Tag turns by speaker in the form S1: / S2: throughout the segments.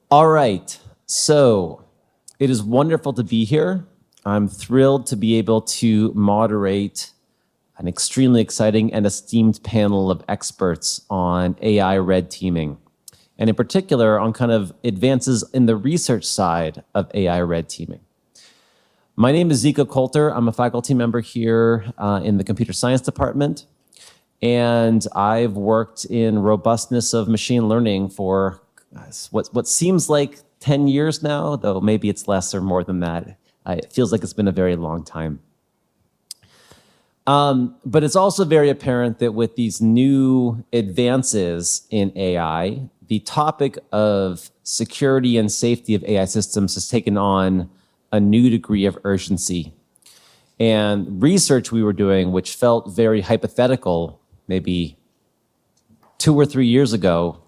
S1: All right, so it is wonderful to be here. I'm thrilled to be able to moderate an extremely exciting and esteemed panel of experts on AI red teaming, and in particular on kind of advances in the research side of AI red teaming. My name is Zico Coulter. I'm a faculty member here in the computer science department, and I've worked in robustness of machine learning for what seems like 10 years now, though maybe it's less or more than that. It feels like it's been a very long time. But it's also very apparent that with these new advances in AI, the topic of security and safety of AI systems has taken on a new degree of urgency. And research we were doing, which felt very hypothetical maybe 2 or 3 years ago,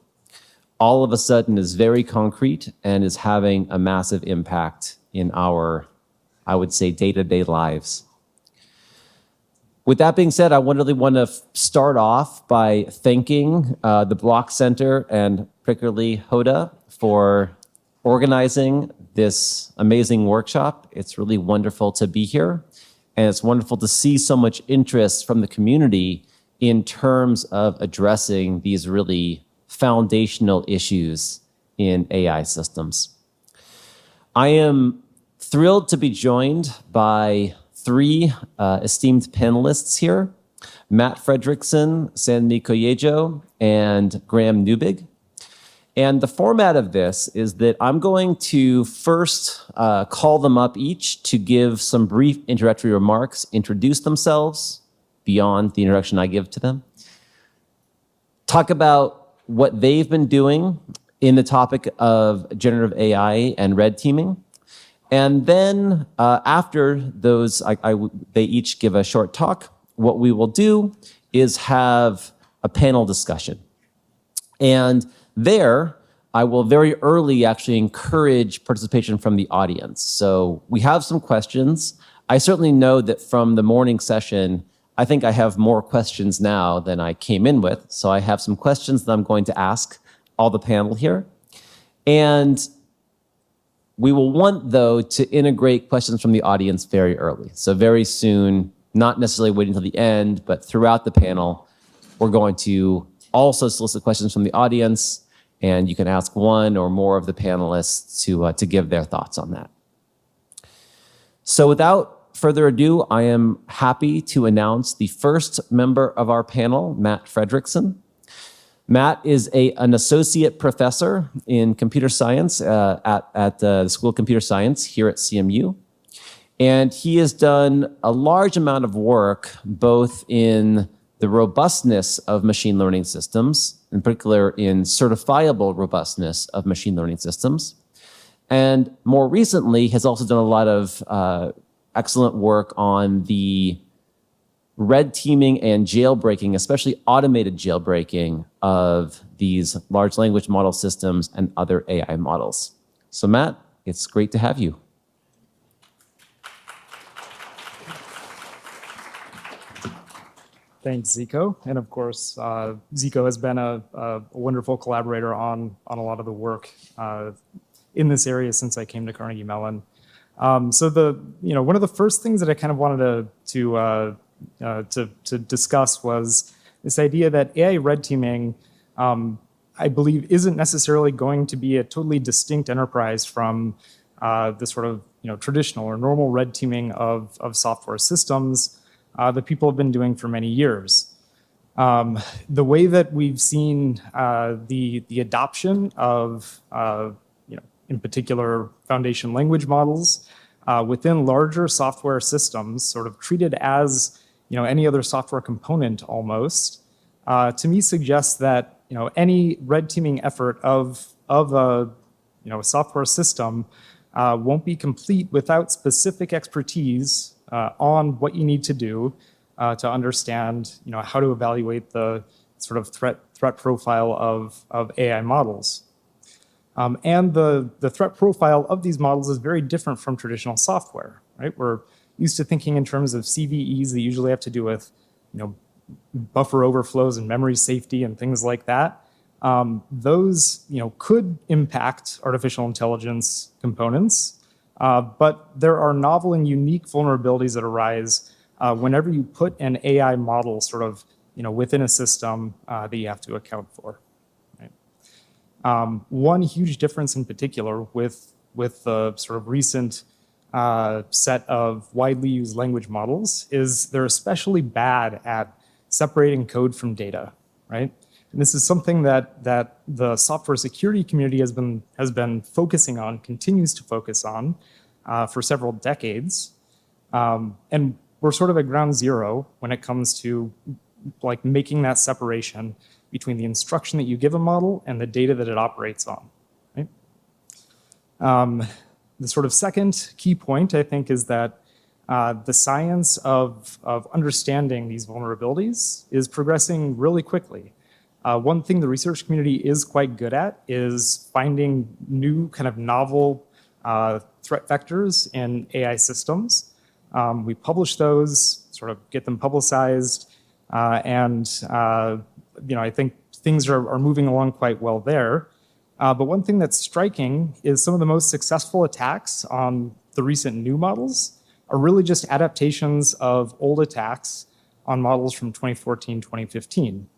S1: all of a sudden is very concrete and is having a massive impact in our, I would say, day-to-day lives. With that being said, I really want to start off by thanking the Block Center and particularly Hoda for organizing this amazing workshop. It's really wonderful to be here, and it's wonderful to see so much interest from the community in terms of addressing these really foundational issues in AI systems. I am thrilled to be joined by 3 esteemed panelists here, Matt Fredrickson, Sandy Koyejo, and Graham Newbig. And the format of this is that I'm going to first call them up each to give some brief introductory remarks, introduce themselves beyond the introduction I give to them, talk about what they've been doing in the topic of generative AI and red teaming. And then after those, they each give a short talk. What we will do is have a panel discussion. And there, I will very early actually encourage participation from the audience. So we have some questions. I certainly know that from the morning session, I think I have more questions now than I came in with. So I have some questions that I'm going to ask all the panel here. And we will want, though, to integrate questions from the audience very early. So very soon, not necessarily waiting until the end, but throughout the panel, we're going to also solicit questions from the audience, and you can ask one or more of the panelists to give their thoughts on that. So without further ado, I am happy to announce the first member of our panel, Matt Fredrickson. Matt is an associate professor in computer science at the School of Computer Science here at CMU. And he has done a large amount of work both in the robustness of machine learning systems, in particular in certifiable robustness of machine learning systems. And more recently has also done a lot of excellent work on the red teaming and jailbreaking, especially automated jailbreaking of these large language model systems and other AI models. So Matt, it's great to have you.
S2: Thanks, Zico. And of course, Zico has been a wonderful collaborator on a lot of the work in this area since I came to Carnegie Mellon. So one of the first things that I kind of wanted to discuss was this idea that AI red teaming, I believe, isn't necessarily going to be a totally distinct enterprise from the sort of traditional or normal red teaming of software systems that people have been doing for many years. The way that we've seen the adoption of in particular foundation language models within larger software systems, sort of treated as any other software component almost, to me suggests that any red teaming effort of a software system won't be complete without specific expertise on what you need to do to understand how to evaluate the sort of threat profile of AI models. And the threat profile of these models is very different from traditional software, right? We're used to thinking in terms of CVEs that usually have to do with, buffer overflows and memory safety and things like that. those could impact artificial intelligence components, but there are novel and unique vulnerabilities that arise whenever you put an AI model sort of within a system that you have to account for. Right? One huge difference in particular with the sort of recent set of widely used language models is they're especially bad at separating code from data, right? And this is something that the software security community has been focusing on, continues to focus on for several decades. And we're sort of at ground zero when it comes to like making that separation between the instruction that you give a model and the data that it operates on. Right? The sort of second key point, I think, is that the science of understanding these vulnerabilities is progressing really quickly. One thing the research community is quite good at is finding new kind of novel threat vectors in AI systems. We publish those, sort of get them publicized, and I think things are moving along quite well there. But one thing that's striking is some of the most successful attacks on the recent new models are really just adaptations of old attacks on models from 2014, 2015.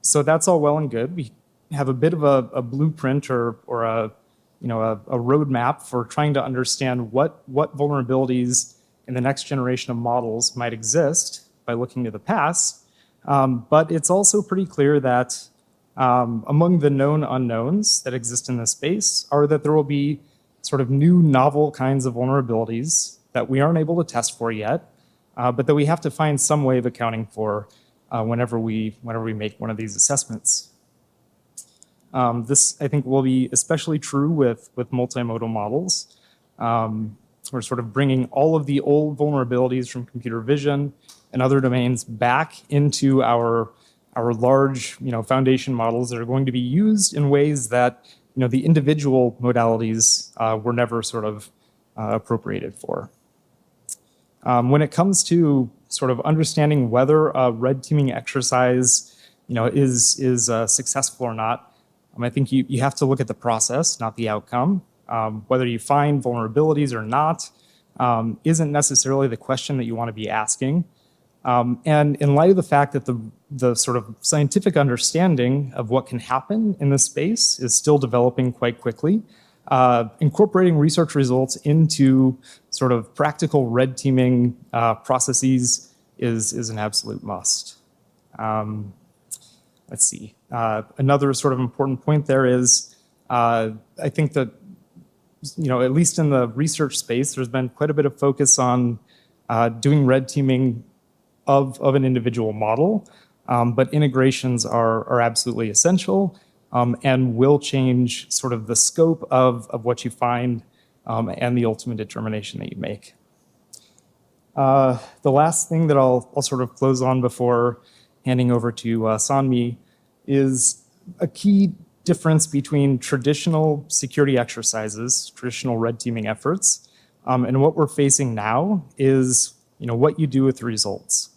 S2: So that's all well and good. We have a bit of a blueprint or a roadmap for trying to understand what vulnerabilities in the next generation of models might exist by looking to the past. But it's also pretty clear that among the known unknowns that exist in this space are that there will be sort of new novel kinds of vulnerabilities that we aren't able to test for yet, but that we have to find some way of accounting for whenever we make one of these assessments. This, I think, will be especially true with multimodal models. We're sort of bringing all of the old vulnerabilities from computer vision and other domains back into our large foundation models that are going to be used in ways that the individual modalities were never sort of appropriated for. When it comes to sort of understanding whether a red teaming exercise is successful or not, I think you have to look at the process, not the outcome. Whether you find vulnerabilities or not isn't necessarily the question that you want to be asking. And in light of the fact that the sort of scientific understanding of what can happen in this space is still developing quite quickly, incorporating research results into sort of practical red teaming processes is an absolute must. Let's see. Another sort of important point there is I think that at least in the research space, there's been quite a bit of focus on doing red teaming of an individual model, but integrations are absolutely essential and will change sort of the scope of what you find and the ultimate determination that you make. The last thing that I'll sort of close on before handing over to Sanmi is a key difference between traditional security exercises, traditional red teaming efforts, and what we're facing now is what you do with the results.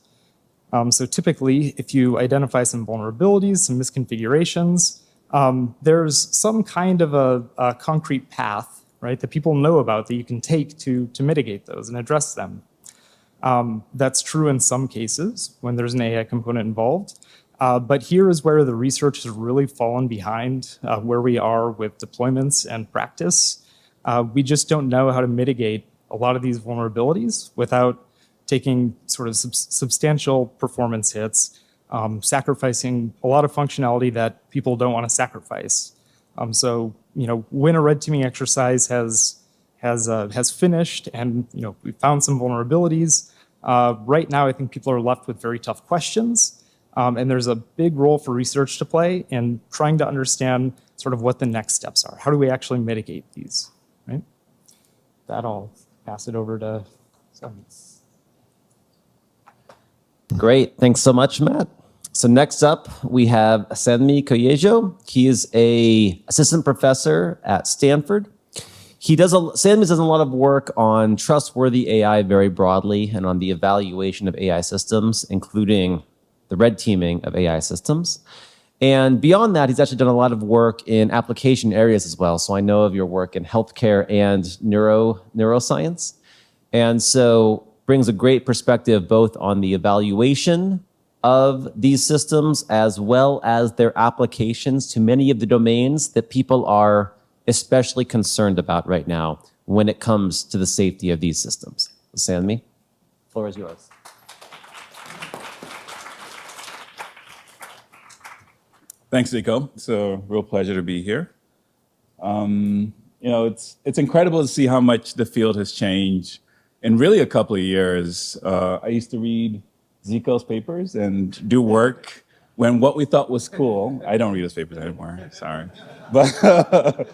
S2: So typically, if you identify some vulnerabilities, some misconfigurations, there's some kind of a concrete path, right, that people know about that you can take to mitigate those and address them. That's true in some cases when there's an AI component involved. But here is where the research has really fallen behind where we are with deployments and practice. We just don't know how to mitigate a lot of these vulnerabilities without taking sort of substantial performance hits, sacrificing a lot of functionality that people don't want to sacrifice. So when a red teaming exercise has finished and we found some vulnerabilities, right now I think people are left with very tough questions. And there's a big role for research to play in trying to understand sort of what the next steps are. How do we actually mitigate these, right? That I'll pass it over to Sanmi.
S1: Great. Thanks so much, Matt. So next up, we have Sanmi Koyejo. He is an assistant professor at Stanford. Sanmi does a lot of work on trustworthy AI very broadly and on the evaluation of AI systems, including the red teaming of AI systems. And beyond that, he's actually done a lot of work in application areas as well. So I know of your work in healthcare and neuroscience. And so brings a great perspective both on the evaluation of these systems as well as their applications to many of the domains that people are especially concerned about right now when it comes to the safety of these systems. Sanmi, the floor is yours.
S3: Thanks, Zico. It's a real pleasure to be here. It's incredible to see how much the field has changed in really a couple of years. I used to read Zico's papers and do work when what we thought was cool. I don't read his papers anymore, sorry. But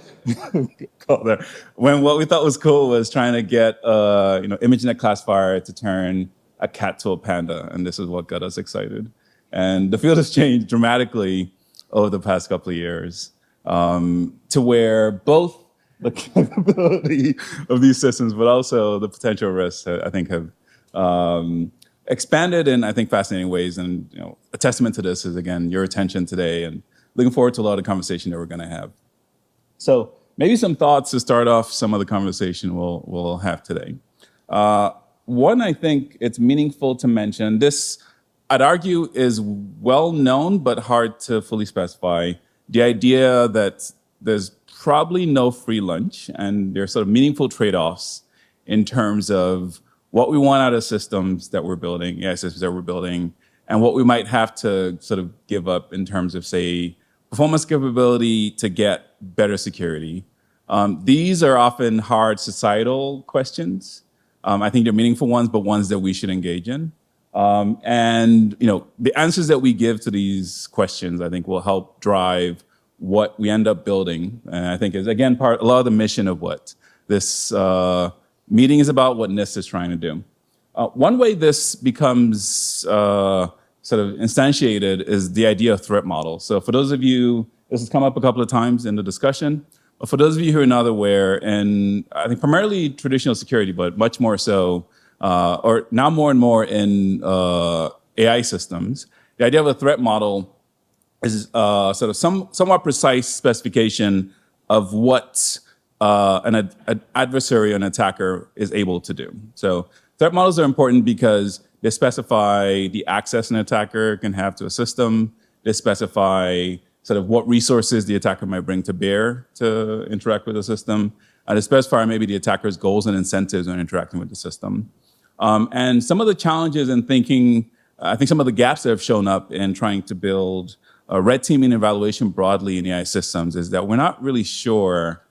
S3: when what we thought was cool was trying to get ImageNet classifier to turn a cat to a panda, and this is what got us excited. And the field has changed dramatically over the past couple of years to where both the capability of these systems, but also the potential risks, I think, have expanded in, I think, fascinating ways. And a testament to this is, again, your attention today, and looking forward to a lot of conversation that we're going to have. So maybe some thoughts to start off some of the conversation we'll have today. One, I think it's meaningful to mention, this, I'd argue, is well known but hard to fully specify. The idea that there's probably no free lunch, and there's sort of meaningful trade-offs in terms of what we want out of systems that we're building, AI systems that we're building, and what we might have to sort of give up in terms of, say, performance capability to get better security. These are often hard societal questions. I think they're meaningful ones, but ones that we should engage in. And the answers that we give to these questions, I think, will help drive what we end up building. And I think is, again, a lot of the mission of what this meeting is about, what NIST is trying to do. One way this becomes sort of instantiated is the idea of threat model. So for those of you, this has come up a couple of times in the discussion, but for those of you who are not aware, and I think primarily traditional security, but much more so, or now more and more in AI systems, the idea of a threat model is sort of somewhat precise specification of what an adversary or an attacker is able to do. So threat models are important because they specify the access an attacker can have to a system. They specify sort of what resources the attacker might bring to bear to interact with the system. And they specify maybe the attacker's goals and incentives when interacting with the system. And some of the challenges in thinking, I think some of the gaps that have shown up in trying to build red teaming and evaluation broadly in AI systems is that we're not really sure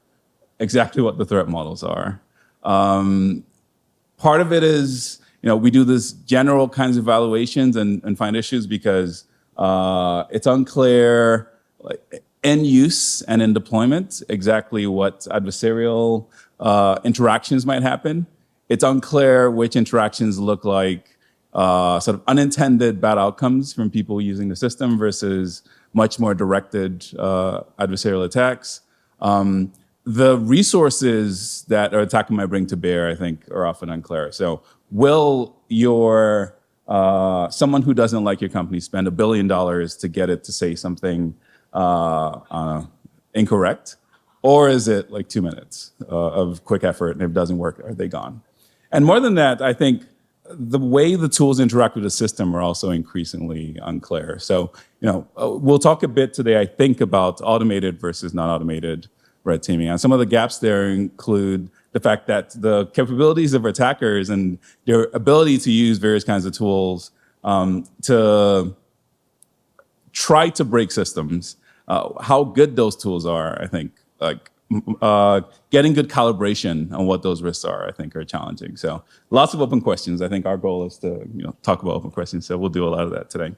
S3: exactly what the threat models are. Part of it is, we do this general kinds of evaluations and find issues because it's unclear in use and in deployment exactly what adversarial interactions might happen. It's unclear which interactions look like sort of unintended bad outcomes from people using the system versus much more directed adversarial attacks. The resources that an attacker might bring to bear, I think, are often unclear. So will your someone who doesn't like your company spend $1 billion to get it to say something incorrect? Or is it like 2 minutes of quick effort, and if it doesn't work, are they gone? And more than that, I think the way the tools interact with the system are also increasingly unclear. So, we'll talk a bit today, I think, about automated versus non-automated red teaming. And some of the gaps there include the fact that the capabilities of attackers and their ability to use various kinds of tools to try to break systems, how good those tools are, I think, getting good calibration on what those risks are, I think, are challenging. So lots of open questions. I think our goal is to talk about open questions, so we'll do a lot of that today.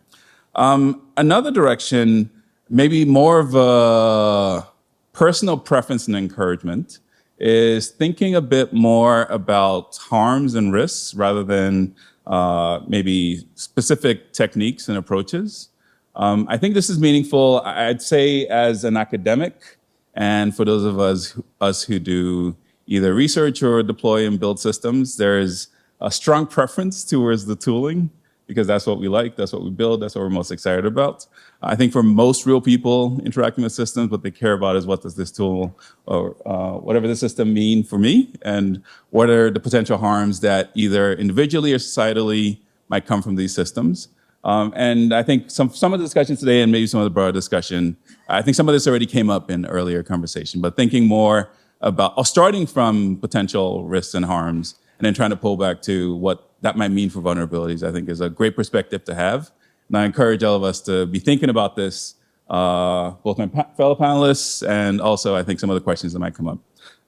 S3: Another direction, maybe more of a personal preference and encouragement, is thinking a bit more about harms and risks rather than maybe specific techniques and approaches. I think this is meaningful, I'd say, as an academic, and for those of us who do either research or deploy and build systems, there's a strong preference towards the tooling because that's what we like, that's what we build, that's what we're most excited about. I think for most real people interacting with systems, what they care about is what does this tool or whatever the system mean for me, and what are the potential harms that either individually or societally might come from these systems. And I think some of the discussion today, and maybe some of the broader discussion, I think some of this already came up in earlier conversation, but thinking more about, or starting from potential risks and harms, and then trying to pull back to what that might mean for vulnerabilities, I think is a great perspective to have. And I encourage all of us to be thinking about this, both my fellow panelists and also I think some of the questions that might come up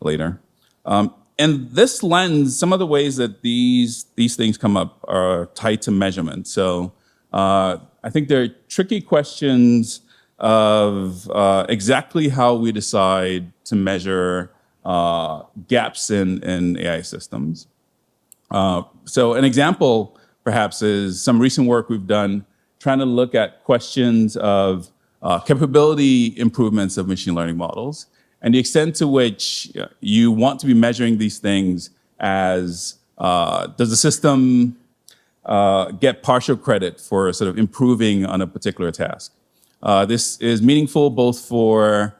S3: later. And this lens, some of the ways that these things come up are tied to measurement. So I think there are tricky questions of exactly how we decide to measure gaps in AI systems. So an example, perhaps, is some recent work we've done trying to look at questions of capability improvements of machine learning models and the extent to which you want to be measuring these things as, does the system get partial credit for sort of improving on a particular task? This is meaningful both for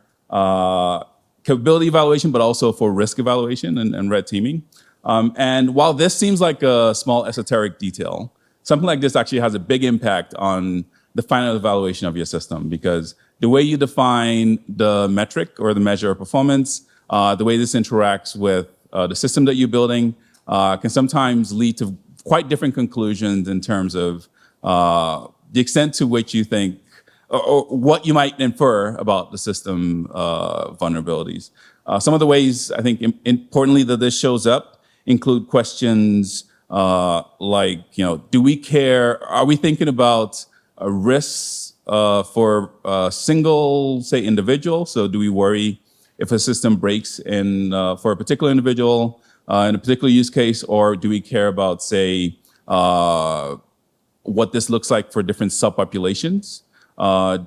S3: capability evaluation, but also for risk evaluation and red teaming. And while this seems like a small esoteric detail, something like this actually has a big impact on the final evaluation of your system, because the way you define the metric or the measure of performance, the way this interacts with the system that you're building can sometimes lead to quite different conclusions in terms of the extent to which you think, or what you might infer about the system vulnerabilities. Some of the ways I think importantly that this shows up include questions like, do we care, are we thinking about risks for a single, say, individual? So do we worry if a system breaks for a particular individual in a particular use case, or do we care about, say, what this looks like for different subpopulations?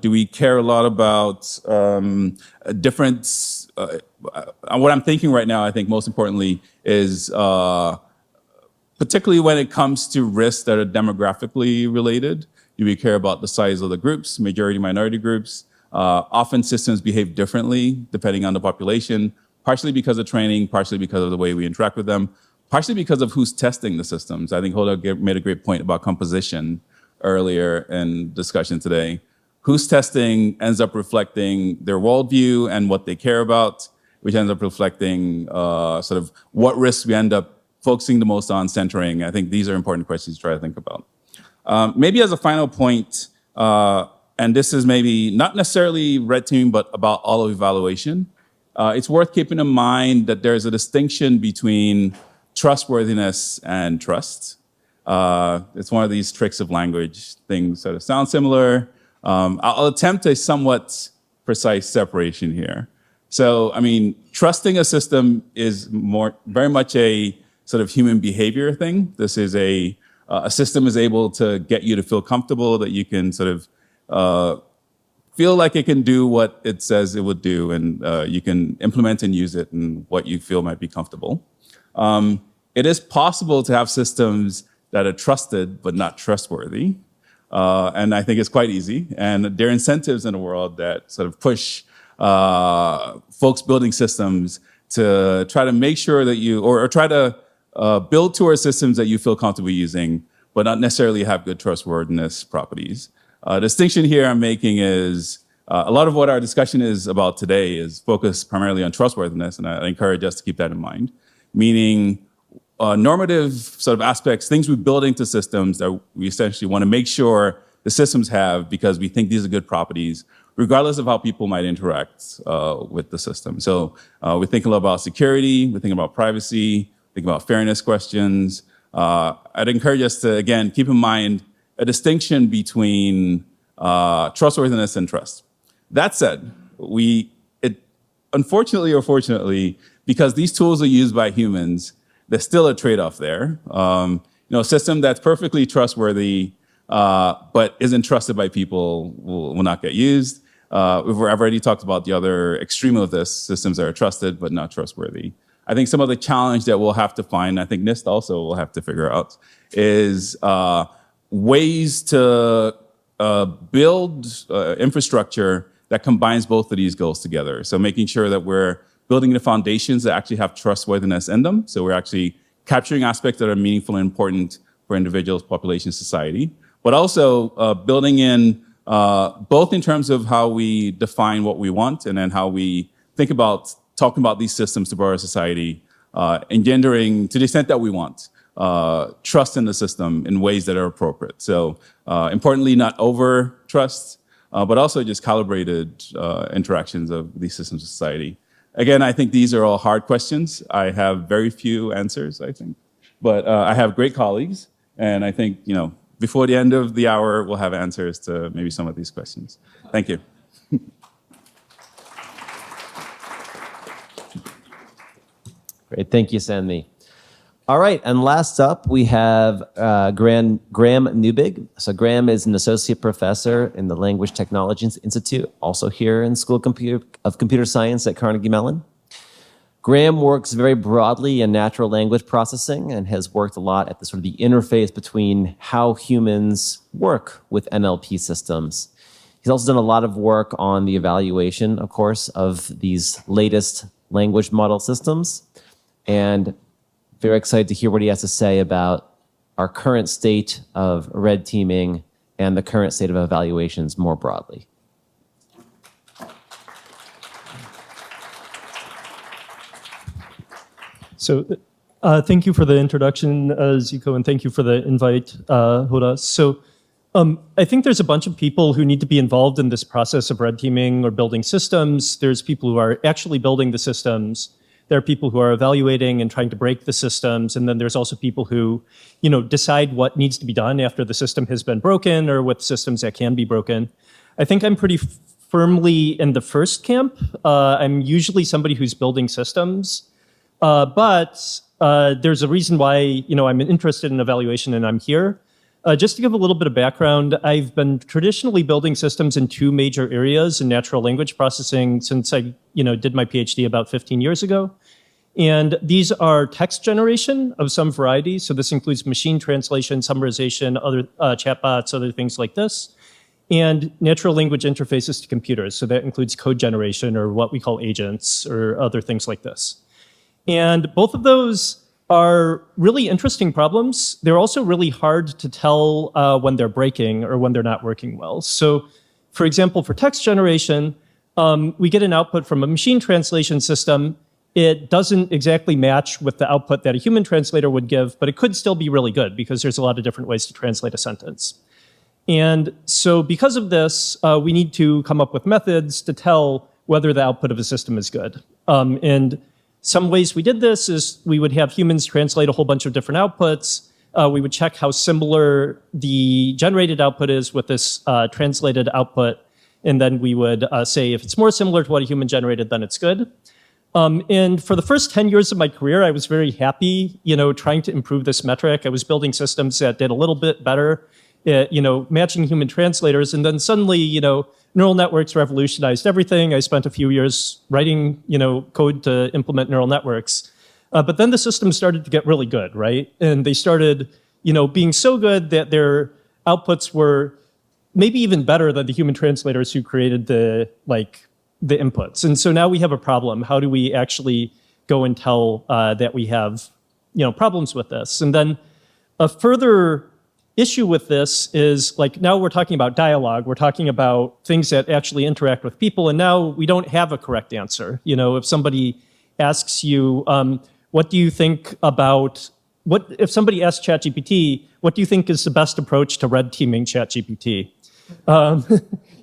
S3: Do we care a lot about different, what I'm thinking right now, I think most importantly, is particularly when it comes to risks that are demographically related, do we care about the size of the groups, majority, minority groups? Often systems behave differently depending on the population, partially because of training, partially because of the way we interact with them, partially because of who's testing the systems. I think Hoda made a great point about composition earlier in discussion today. Who's testing ends up reflecting their worldview and what they care about, which ends up reflecting sort of what risks we end up focusing the most on, centering. I think these are important questions to try to think about. Maybe as a final point, and this is maybe not necessarily red teaming, but about all of evaluation, it's worth keeping in mind that there's a distinction between trustworthiness and trust. It's one of these tricks of language, things that sound similar. I'll attempt a somewhat precise separation here. So, I mean, trusting a system is very much a sort of human behavior thing. This is a system is able to get you to feel comfortable, that you can sort of feel like it can do what it says it would do, and you can implement and use it in what you feel might be comfortable. It is possible to have systems that are trusted but not trustworthy. And I think it's quite easy. And there are incentives in the world that sort of push folks building systems to try to make sure that you, or try to build towards systems that you feel comfortable using, but not necessarily have good trustworthiness properties. The distinction here I'm making is a lot of what our discussion is about today is focused primarily on trustworthiness, and I encourage us to keep that in mind, meaning normative sort of aspects, things we build into systems that we essentially want to make sure the systems have because we think these are good properties, regardless of how people might interact with the system. So we're thinking a lot about security, we're thinking about privacy, thinking about fairness questions. I'd encourage us to, again, keep in mind a distinction between trustworthiness and trust. That said, unfortunately or fortunately, because these tools are used by humans, there's still a trade-off there. A system that's perfectly trustworthy but isn't trusted by people will not get used. I've already talked about the other extreme of this, systems that are trusted but not trustworthy. I think some of the challenge that we'll have to find, I think NIST also will have to figure out, is ways to build infrastructure that combines both of these goals together. So making sure that we're building the foundations that actually have trustworthiness in them. So we're actually capturing aspects that are meaningful and important for individuals, population, society, but also building in both in terms of how we define what we want and then how we think about talking about these systems to broader society, engendering, to the extent that we want, trust in the system in ways that are appropriate. So importantly, not over trust, but also just calibrated interactions of these systems of society. Again, I think these are all hard questions. I have very few answers, I think. But I have great colleagues, and I think, before the end of the hour, we'll have answers to maybe some of these questions. Thank you.
S1: Great, thank you, Sandy. All right, and last up, we have Graham Newbig. So Graham is an associate professor in the Language Technology Institute, also here in School of Computer Science at Carnegie Mellon. Graham works very broadly in natural language processing and has worked a lot at the sort of the interface between how humans work with NLP systems. He's also done a lot of work on the evaluation, of course, of these latest language model systems, and very excited to hear what he has to say about our current state of red teaming and the current state of evaluations more broadly.
S4: So thank you for the introduction, Zico, and thank you for the invite, Hoda. So I think there's a bunch of people who need to be involved in this process of red teaming or building systems. There's people who are actually building the systems. There are people who are evaluating and trying to break the systems. And then there's also people who, decide what needs to be done after the system has been broken or with systems that can be broken. I think I'm pretty firmly in the first camp. I'm usually somebody who's building systems. But there's a reason why, I'm interested in evaluation and I'm here. Just to give a little bit of background, I've been traditionally building systems in two major areas in natural language processing since I, did my PhD about 15 years ago. And these are text generation of some variety. So this includes machine translation, summarization, other chatbots, other things like this, and natural language interfaces to computers. So that includes code generation or what we call agents or other things like this. And both of those are really interesting problems. They're also really hard to tell when they're breaking or when they're not working well. So for example, for text generation, we get an output from a machine translation system. It doesn't exactly match with the output that a human translator would give, but it could still be really good because there's a lot of different ways to translate a sentence. And so because of this, we need to come up with methods to tell whether the output of a system is good. And some ways we did this is we would have humans translate a whole bunch of different outputs. We would check how similar the generated output is with this translated output. And then we would say if it's more similar to what a human generated, then it's good. And for the first 10 years of my career, I was very happy, trying to improve this metric. I was building systems that did a little bit better at, matching human translators. And then suddenly, neural networks revolutionized everything. I spent a few years writing, code to implement neural networks. But then the system started to get really good, right? And they started, being so good that their outputs were maybe even better than the human translators who created the inputs. And so now we have a problem. How do we actually go and tell that we have, problems with this? And then a further issue with this is now we're talking about dialogue. We're talking about things that actually interact with people. And now we don't have a correct answer. If somebody asks you, what do you think about, if somebody asks ChatGPT, what do you think is the best approach to red teaming ChatGPT?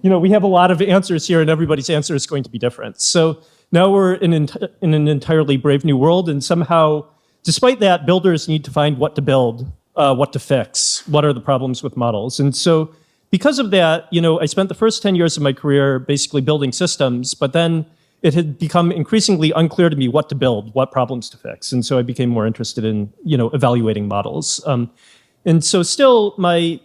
S4: We have a lot of answers here and everybody's answer is going to be different. So now we're in an entirely brave new world, and somehow, despite that, builders need to find what to build, what to fix, what are the problems with models. And so because of that, I spent the first 10 years of my career basically building systems, but then it had become increasingly unclear to me what to build, what problems to fix. And so I became more interested in, evaluating models. And so still my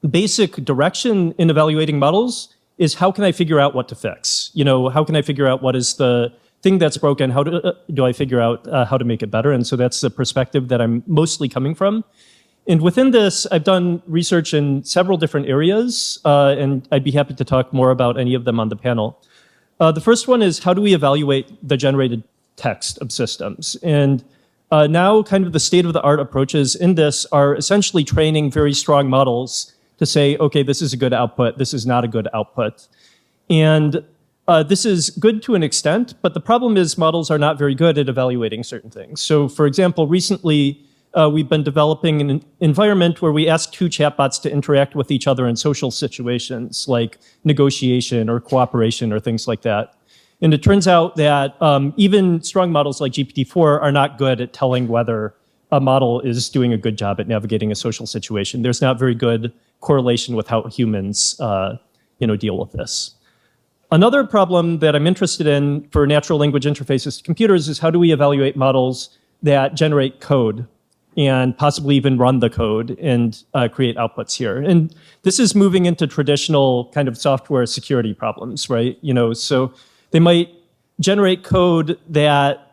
S4: basic direction in evaluating models is how can I figure out what to fix? How can I figure out what is the thing that's broken? How do I figure out how to make it better? And so that's the perspective that I'm mostly coming from. And within this, I've done research in several different areas, and I'd be happy to talk more about any of them on the panel. The first one is, how do we evaluate the generated text of systems? And now kind of the state-of-the-art approaches in this are essentially training very strong models to say, okay, this is a good output, this is not a good output. And this is good to an extent, but the problem is models are not very good at evaluating certain things. So for example, recently, we've been developing an environment where we ask two chatbots to interact with each other in social situations like negotiation or cooperation or things like that. And it turns out that even strong models like GPT-4 are not good at telling whether a model is doing a good job at navigating a social situation. There's not very good correlation with how humans deal with this. Another problem that I'm interested in for natural language interfaces to computers is how do we evaluate models that generate code and possibly even run the code and create outputs here. And this is moving into traditional kind of software security problems, right? So they might generate code that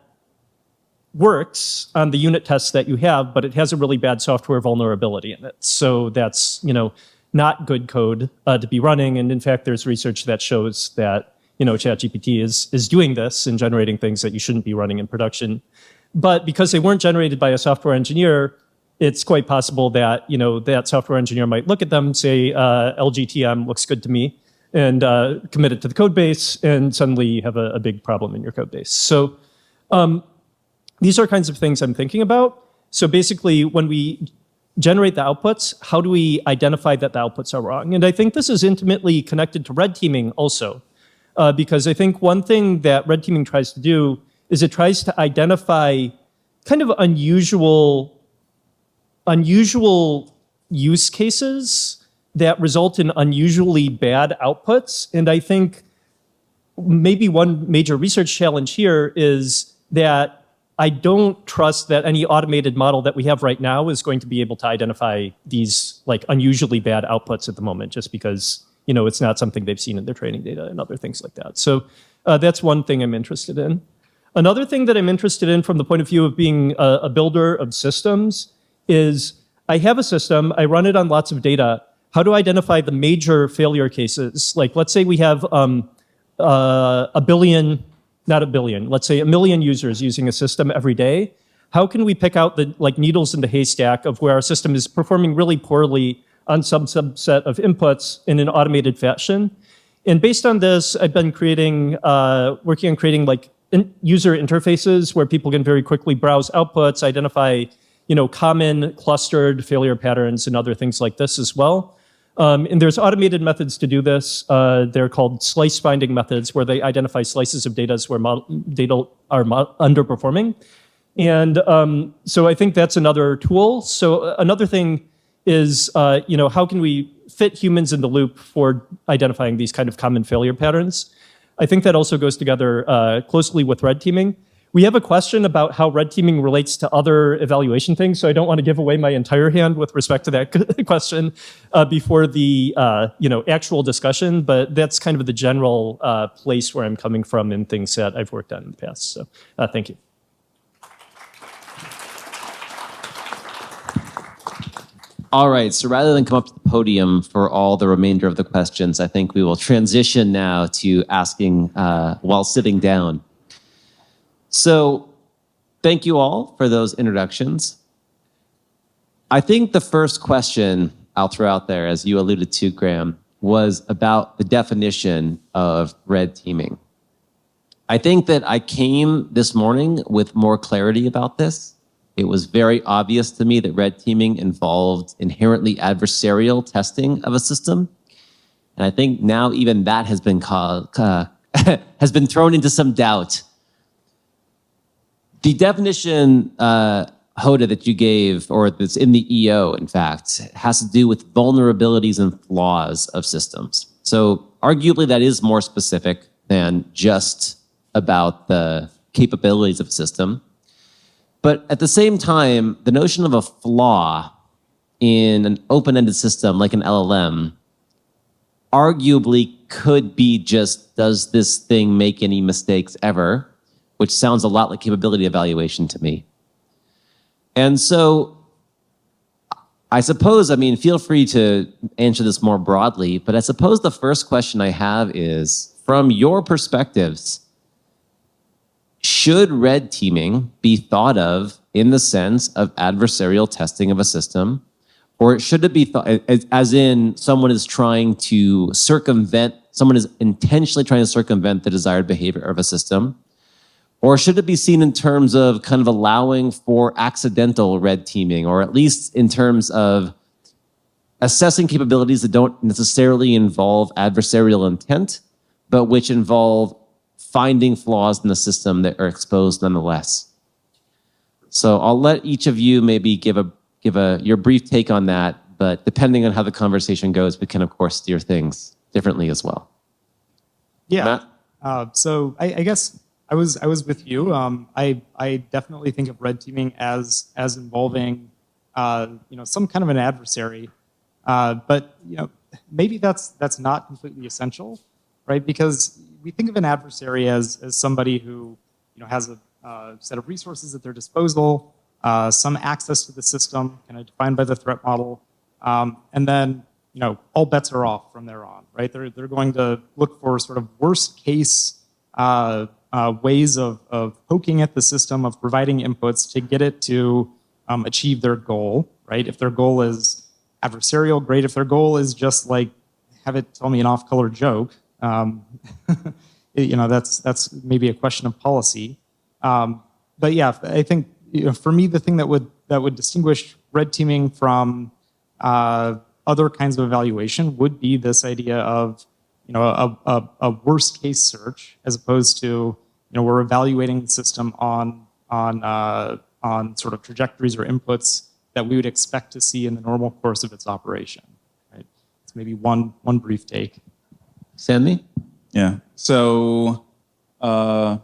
S4: works on the unit tests that you have, but it has a really bad software vulnerability in it. So that's, not good code to be running. And in fact, there's research that shows that, ChatGPT is doing this and generating things that you shouldn't be running in production. But because they weren't generated by a software engineer, it's quite possible that, that software engineer might look at them and say, LGTM looks good to me, and commit it to the code base, and suddenly you have a big problem in your code base. So these are kinds of things I'm thinking about. So basically, when we generate the outputs, how do we identify that the outputs are wrong? And I think this is intimately connected to red teaming also, because I think one thing that red teaming tries to do is it tries to identify kind of unusual use cases that result in unusually bad outputs. And I think maybe one major research challenge here is that I don't trust that any automated model that we have right now is going to be able to identify these like unusually bad outputs at the moment, just because it's not something they've seen in their training data and other things like that. So that's one thing I'm interested in. Another thing that I'm interested in from the point of view of being a builder of systems is I have a system, I run it on lots of data. How do I identify the major failure cases? Like let's say we have a billion, not a billion, let's say 1 million users using a system every day. How can we pick out the needles in the haystack of where our system is performing really poorly on some subset of inputs in an automated fashion? And based on this, I've been working on creating user interfaces where people can very quickly browse outputs, identify common clustered failure patterns and other things like this as well. And there's automated methods to do this. They're called slice finding methods, where they identify slices of data where data are underperforming. And so I think that's another tool. So another thing is, how can we fit humans in the loop for identifying these kind of common failure patterns? I think that also goes together closely with red teaming. We have a question about how red teaming relates to other evaluation things, so I don't want to give away my entire hand with respect to that question before the actual discussion, but that's kind of the general place where I'm coming from in things that I've worked on in the past. So thank you.
S1: All right, so rather than come up to the podium for all the remainder of the questions, I think we will transition now to asking while sitting down. So thank you all for those introductions. I think the first question I'll throw out there, as you alluded to, Graham, was about the definition of red teaming. I think that I came this morning with more clarity about this. It was very obvious to me that red teaming involved inherently adversarial testing of a system. And I think now even that has been has been thrown into some doubt. The definition, Hoda, that you gave, or that's in the EO, in fact, has to do with vulnerabilities and flaws of systems. So arguably that is more specific than just about the capabilities of a system. But at the same time, the notion of a flaw in an open-ended system like an LLM arguably could be just, does this thing make any mistakes ever? Which sounds a lot like capability evaluation to me. And so I suppose, I mean, feel free to answer this more broadly, but I suppose the first question I have is, from your perspectives, should red teaming be thought of in the sense of adversarial testing of a system? Or should it be thought, as in someone is trying to circumvent, someone is intentionally trying to circumvent the desired behavior of a system? Or should it be seen in terms of kind of allowing for accidental red teaming, or at least in terms of assessing capabilities that don't necessarily involve adversarial intent, but which involve finding flaws in the system that are exposed nonetheless? So I'll let each of you maybe give your brief take on that, but depending on how the conversation goes, we can of course steer things differently as well.
S2: Yeah.
S1: Matt?
S2: So I guess I was with you. I definitely think of red teaming as involving some kind of an adversary, but maybe that's not completely essential, right? Because we think of an adversary as somebody who has a set of resources at their disposal, some access to the system, kind of defined by the threat model, and then all bets are off from there on, right? They're going to look for sort of worst case ways of poking at the system, of providing inputs to get it to achieve their goal, right? If their goal is adversarial, great. If their goal is just like, have it tell me an off-color joke, that's maybe a question of policy. But yeah, I think for me, the thing that would distinguish red teaming from other kinds of evaluation would be this idea of a worst case search, as opposed to we're evaluating the system on sort of trajectories or inputs that we would expect to see in the normal course of its operation. Right? It's maybe one brief take.
S1: Sandy?
S3: Yeah. So I'd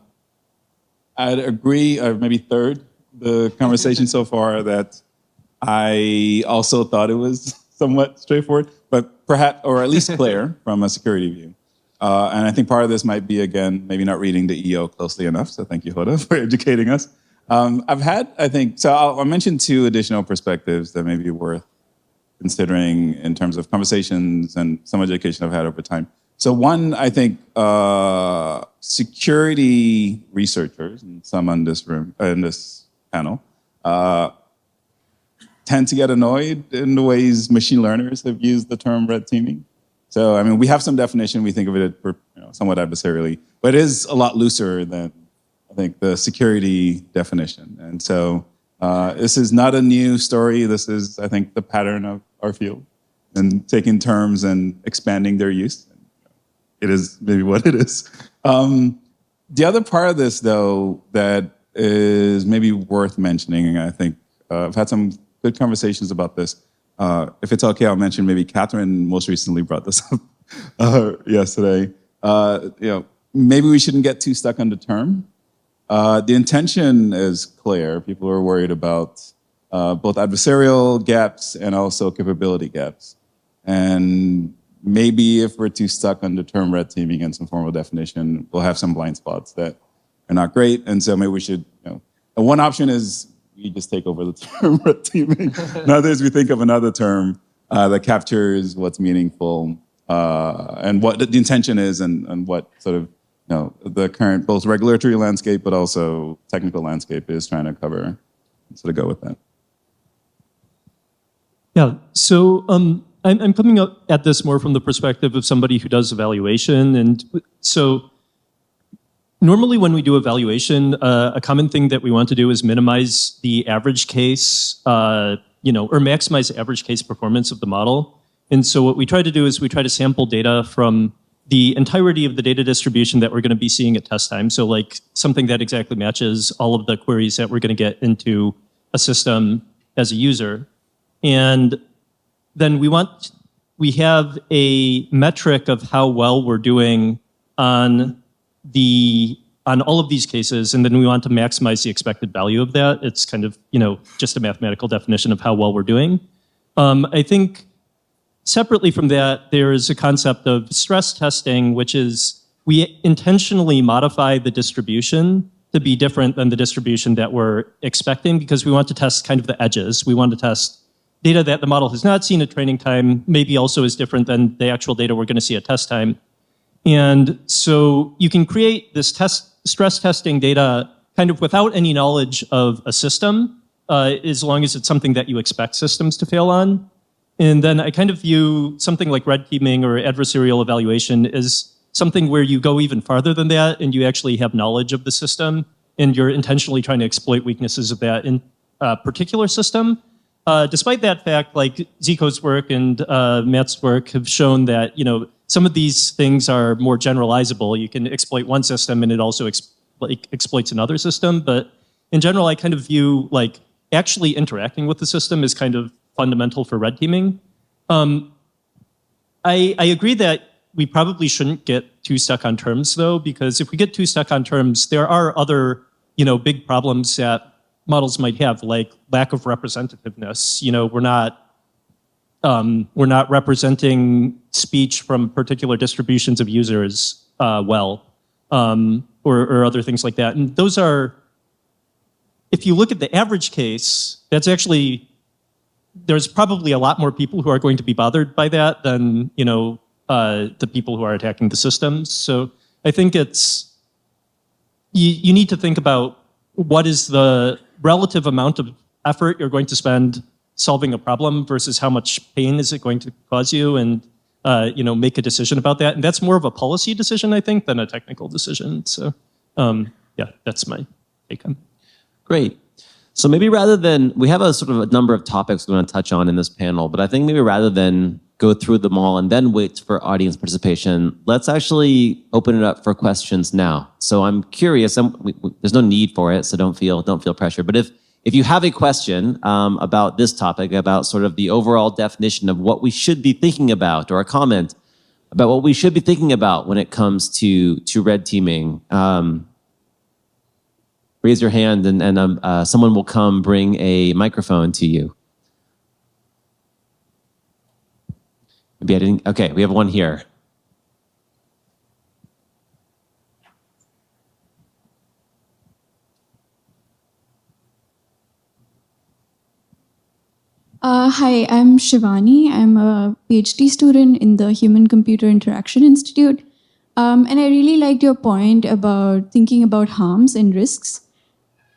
S3: agree, or maybe third, the conversation so far, that I also thought it was somewhat straightforward, but perhaps, or at least clear from a security view. And I think part of this might be, again, maybe not reading the EO closely enough. So thank you, Hoda, for educating us. I've had, I think, so I'll mention two additional perspectives that may be worth considering in terms of conversations and some education I've had over time. So one, I think security researchers, and some in this room, in this panel, tend to get annoyed in the ways machine learners have used the term red teaming. So, I mean, we have some definition, we think of it somewhat adversarially, but it is a lot looser than, I think, the security definition. And so this is not a new story. This is, I think, the pattern of our field, and taking terms and expanding their use. It is maybe what it is. The other part of this, though, that is maybe worth mentioning, and I think I've had some good conversations about this. If it's okay, I'll mention maybe Catherine most recently brought this up yesterday. Maybe we shouldn't get too stuck on the term. The intention is clear. People are worried about both adversarial gaps and also capability gaps. And maybe if we're too stuck on the term red teaming and some formal definition, we'll have some blind spots that are not great. And so maybe we should, and one option is we just take over the term red teaming. Another is we think of another term that captures what's meaningful and what the intention is, and what sort of the current both regulatory landscape but also technical landscape is trying to cover. Sort of go with that.
S4: Yeah. So I'm coming up at this more from the perspective of somebody who does evaluation, and so. Normally, when we do evaluation, a common thing that we want to do is minimize the average case, or maximize the average case performance of the model. And so what we try to do is we try to sample data from the entirety of the data distribution that we're going to be seeing at test time. So like something that exactly matches all of the queries that we're going to get into a system as a user. And then we have a metric of how well we're doing on all of these cases, and then we want to maximize the expected value of that. It's kind of, just a mathematical definition of how well we're doing. I think separately from that, there is a concept of stress testing, which is we intentionally modify the distribution to be different than the distribution that we're expecting, because we want to test kind of the edges. We want to test data that the model has not seen at training time maybe also is different than the actual data we're going to see at test time. And so you can create this stress testing data kind of without any knowledge of a system, as long as it's something that you expect systems to fail on. And then I kind of view something like red teaming or adversarial evaluation as something where you go even farther than that and you actually have knowledge of the system and you're intentionally trying to exploit weaknesses of that in a particular system. Despite that fact, like Zico's work and Matt's work have shown that, some of these things are more generalizable. You can exploit one system and it also exploits another system. But in general, I kind of view like actually interacting with the system is kind of fundamental for red teaming. I agree that we probably shouldn't get too stuck on terms though, because if we get too stuck on terms, there are other, big problems that models might have, like lack of representativeness. We're not representing speech from particular distributions of users well, or other things like that. And those are, if you look at the average case, that's actually, there's probably a lot more people who are going to be bothered by that than, the people who are attacking the systems. So I think it's, you need to think about what is the relative amount of effort you're going to spend solving a problem versus how much pain is it going to cause you, and make a decision about that. And that's more of a policy decision, I think, than a technical decision. So yeah, that's my take on it.
S1: Great. So maybe rather than, we have a sort of a number of topics we want to touch on in this panel, but I think maybe rather than go through them all and then wait for audience participation, let's actually open it up for questions now. So I'm curious, there's no need for it, so don't feel pressure. But if you have a question about this topic, about sort of the overall definition of what we should be thinking about, or a comment about what we should be thinking about when it comes to red teaming, raise your hand and someone will come bring a microphone to you. Maybe I didn't, okay, we have one here.
S5: Hi, I'm Shivani. I'm a PhD student in the Human-Computer Interaction Institute. And I really liked your point about thinking about harms and risks.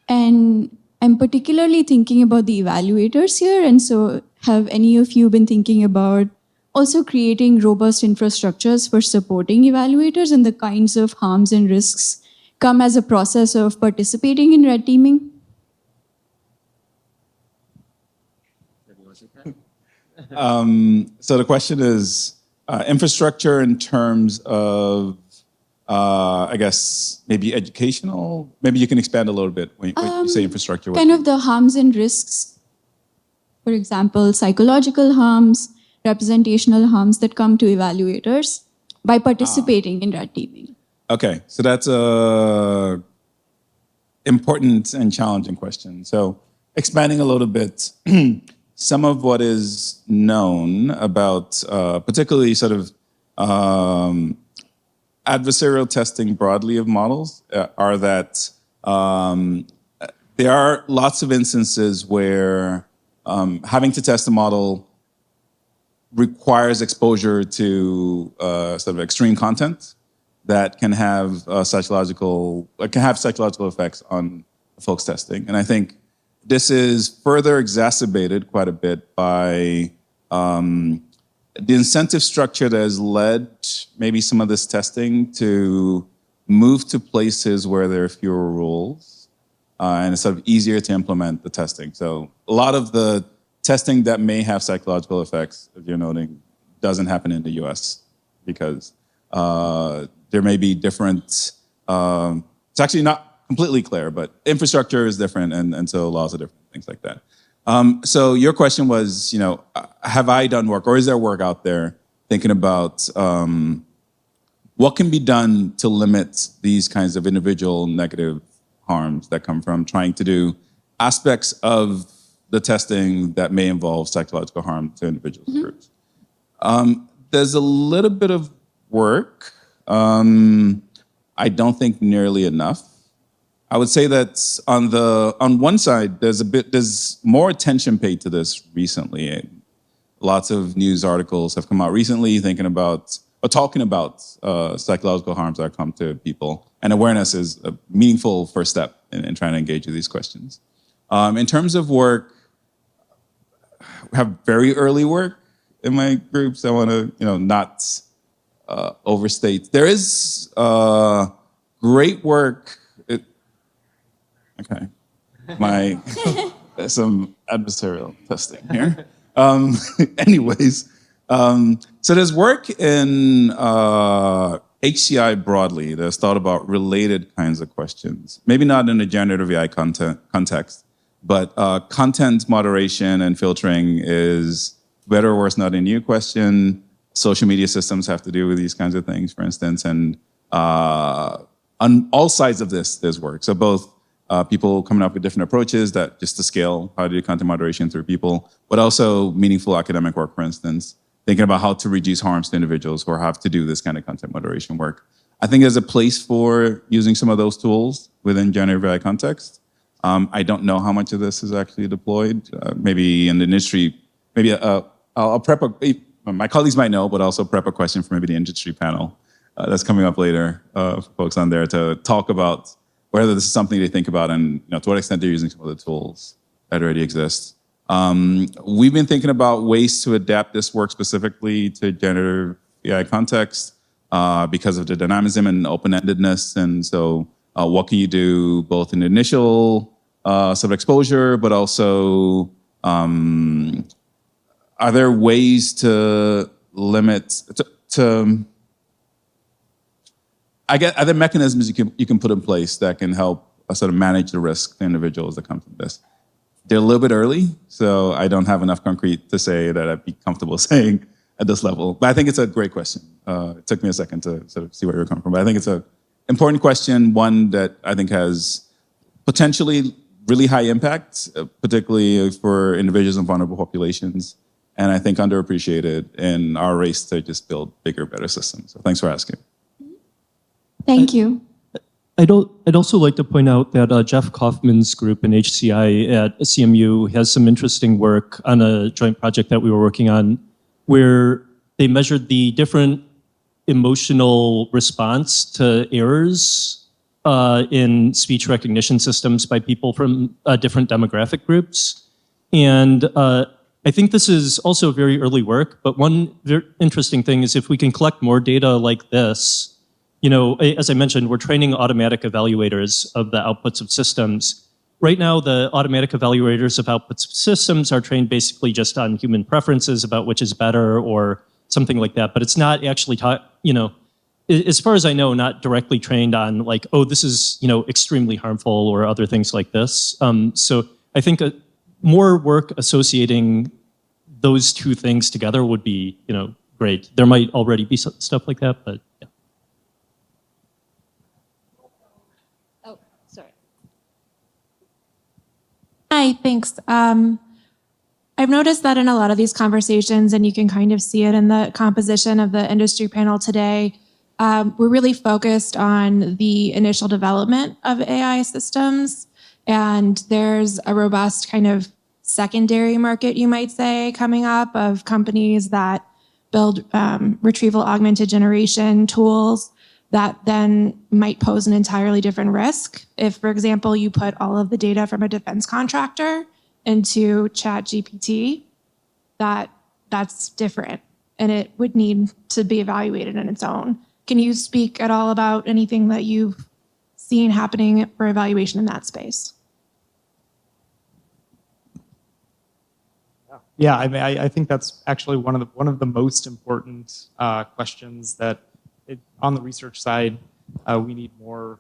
S5: And I'm particularly thinking about the evaluators here. And so have any of you been thinking about also creating robust infrastructures for supporting evaluators, and the kinds of harms and risks come as a process of participating in red teaming?
S3: So the question is infrastructure in terms of, I guess, maybe educational? Maybe you can expand a little bit when you say infrastructure.
S5: Kind of the harms and risks. For example, psychological harms, representational harms that come to evaluators by participating in red teaming.
S3: Okay, so that's a important and challenging question. So expanding a little bit, some of what is known about particularly sort of adversarial testing broadly of models are that there are lots of instances where having to test a model requires exposure to sort of extreme content that can have psychological effects on folks testing. And I think this is further exacerbated quite a bit by the incentive structure that has led maybe some of this testing to move to places where there are fewer rules and it's sort of easier to implement the testing. So a lot of the testing that may have psychological effects, if you're noting, doesn't happen in the US because there may be different, it's actually not completely clear, but infrastructure is different and so laws are different, things like that. So your question was, have I done work or is there work out there thinking about what can be done to limit these kinds of individual negative harms that come from trying to do aspects of the testing that may involve psychological harm to individuals and groups. There's a little bit of work. I don't think nearly enough. I would say that on one side, there's more attention paid to this recently. Lots of news articles have come out recently talking about psychological harms that come to people, and awareness is a meaningful first step in trying to engage with these questions. In terms of work, we have very early work in my groups. I want to not overstate. There is great work. Okay, there's some adversarial testing here. Anyways, so there's work in HCI broadly that's thought about related kinds of questions. Maybe not in a generative AI context, but content moderation and filtering is better or worse, not a new question. Social media systems have to do with these kinds of things, for instance, and on all sides of this, there's work. So both people coming up with different approaches that just to scale how to do content moderation through people, but also meaningful academic work, for instance, thinking about how to reduce harms to individuals who have to do this kind of content moderation work. I think there's a place for using some of those tools within generative AI context. I don't know how much of this is actually deployed. Maybe in the industry, maybe I'll prep my colleagues might know, but also prep a question for maybe the industry panel that's coming up later for folks on there to talk about whether this is something they think about and to what extent they're using some of the tools that already exist. We've been thinking about ways to adapt this work specifically to generative AI context because of the dynamism and open-endedness. And so what can you do both in the initial sort of exposure, but also are there ways to limit, are there mechanisms you can put in place that can help sort of manage the risk to individuals that come from this? They're a little bit early, so I don't have enough concrete to say that I'd be comfortable saying at this level. But I think it's a great question. It took me a second to sort of see where you're coming from. But I think it's an important question, one that I think has potentially really high impact, particularly for individuals and vulnerable populations, and I think underappreciated in our race to just build bigger, better systems. So thanks for asking.
S5: Thank you.
S4: I'd also like to point out that Jeff Kaufman's group in HCI at CMU has some interesting work on a joint project that we were working on where they measured the different emotional response to errors in speech recognition systems by people from different demographic groups. And I think this is also very early work, but one very interesting thing is if we can collect more data like this, as I mentioned, we're training automatic evaluators of the outputs of systems. Right now, the automatic evaluators of outputs of systems are trained basically just on human preferences about which is better or something like that. But it's not actually taught, as far as I know, not directly trained on like, oh, this is, extremely harmful or other things like this. So I think more work associating those two things together would be, great. There might already be stuff like that, but yeah.
S6: Hi, thanks. I've noticed that in a lot of these conversations, and you can kind of see it in the composition of the industry panel today, we're really focused on the initial development of AI systems. And there's a robust kind of secondary market, you might say, coming up of companies that build retrieval augmented generation tools that then might pose an entirely different risk. If, for example, you put all of the data from a defense contractor into ChatGPT, that's different, and it would need to be evaluated in its own. Can you speak at all about anything that you've seen happening for evaluation in that space?
S2: Yeah, I think that's actually one of the most important questions that on the research side we need more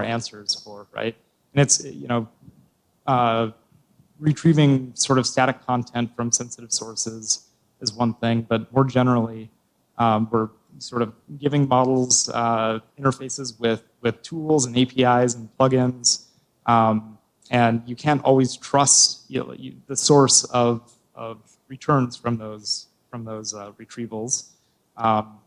S2: answers for, right? And it's retrieving sort of static content from sensitive sources is one thing, but more generally, we're sort of giving models interfaces with tools and APIs and plugins, and you can't always trust the source of returns from those retrievals.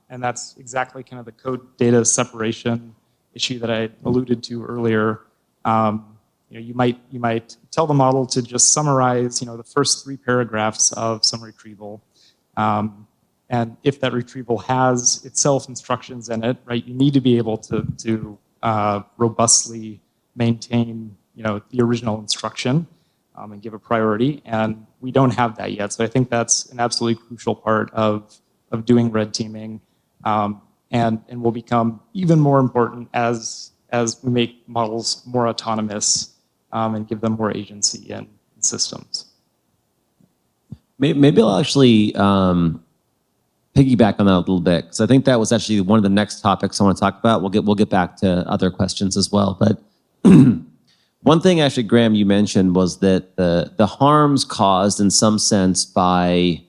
S2: And that's exactly kind of the code data separation issue that I alluded to earlier. You might tell the model to just summarize, the first 3 paragraphs of some retrieval. And if that retrieval has itself instructions in it, right, you need to be able to robustly maintain, the original instruction and give a priority. And we don't have that yet. So I think that's an absolutely crucial part of doing red teaming, and will become even more important as we make models more autonomous and give them more agency in systems.
S1: Maybe I'll actually piggyback on that a little bit, because I think that was actually one of the next topics I want to talk about. We'll get back to other questions as well. But one thing actually, Graham, you mentioned was that the harms caused in some sense by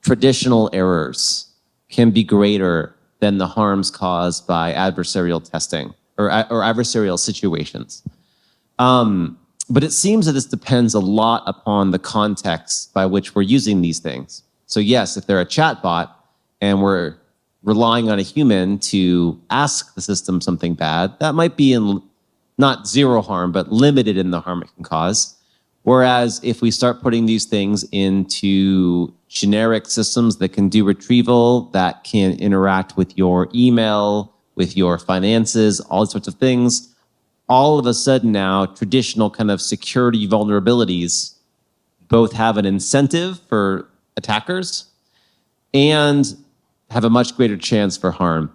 S1: traditional errors can be greater than the harms caused by adversarial testing or adversarial situations. But it seems that this depends a lot upon the context by which we're using these things. So yes, if they're a chatbot and we're relying on a human to ask the system something bad, that might be in not zero harm, but limited in the harm it can cause. Whereas if we start putting these things into generic systems that can do retrieval, that can interact with your email, with your finances, all sorts of things, all of a sudden now traditional kind of security vulnerabilities both have an incentive for attackers and have a much greater chance for harm.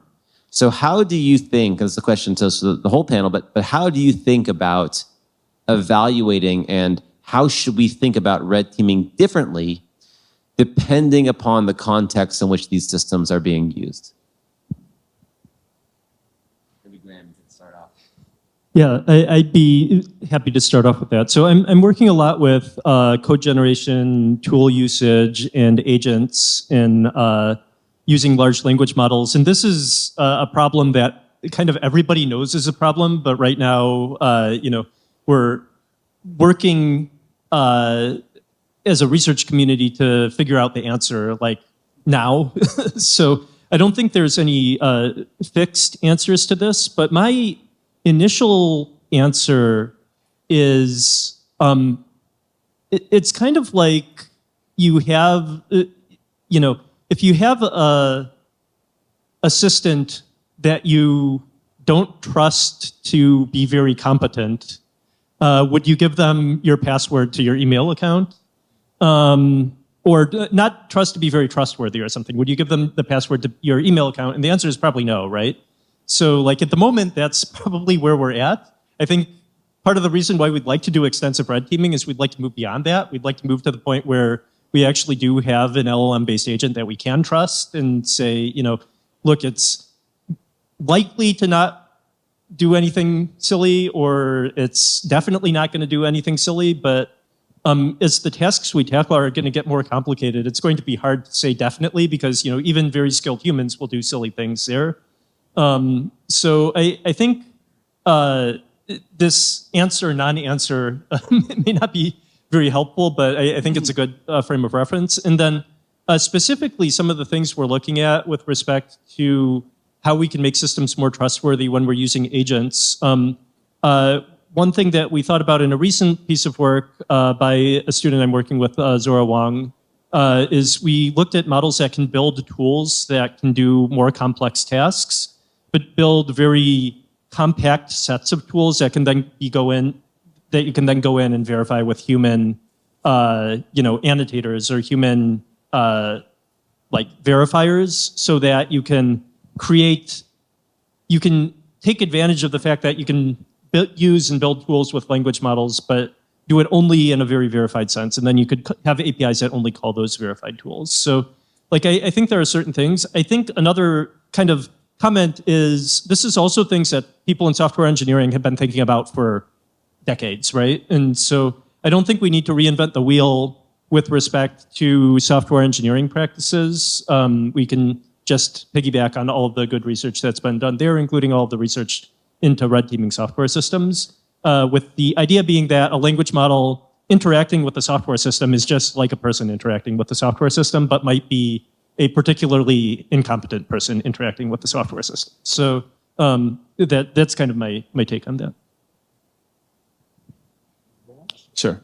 S1: So how do you think, and this is a question to the whole panel, but how do you think about evaluating, and how should we think about red teaming differently depending upon the context in which these systems are being used? Maybe Graham, you can start off.
S4: Yeah, I'd be happy to start off with that. So I'm working a lot with code generation, tool usage, and agents in using large language models. And this is a problem that kind of everybody knows is a problem, but right now, we're working as a research community to figure out the answer like now. So I don't think there's any fixed answers to this, but my initial answer is it's kind of like you have, if you have a assistant that you don't trust to be very competent, would you give them your password to your email account? Or not trust to be very trustworthy or something. Would you give them the password to your email account? And the answer is probably no, right? So like at the moment, that's probably where we're at. I think part of the reason why we'd like to do extensive red teaming is we'd like to move beyond that. We'd like to move to the point where we actually do have an LLM-based agent that we can trust and say, look, it's likely to not do anything silly, or it's definitely not going to do anything silly, but as the tasks we tackle are going to get more complicated, it's going to be hard to say definitely, because even very skilled humans will do silly things there. So I think this answer, non-answer may not be very helpful, but I think it's a good frame of reference. And then specifically, some of the things we're looking at with respect to how we can make systems more trustworthy when we're using agents. One thing that we thought about in a recent piece of work by a student I'm working with, Zora Wang, is we looked at models that can build tools that can do more complex tasks, but build very compact sets of tools that can then that you can then go in and verify with human, annotators or human verifiers, so that you can take advantage of the fact that you can use and build tools with language models, but do it only in a very verified sense. And then you could have APIs that only call those verified tools. So I think there are certain things. I think another kind of comment is, this is also things that people in software engineering have been thinking about for decades, right? And so I don't think we need to reinvent the wheel with respect to software engineering practices. We can just piggyback on all of the good research that's been done there, including all of the research into red teaming software systems, with the idea being that a language model interacting with the software system is just like a person interacting with the software system, but might be a particularly incompetent person interacting with the software system. So that's kind of my take on that.
S3: Sure.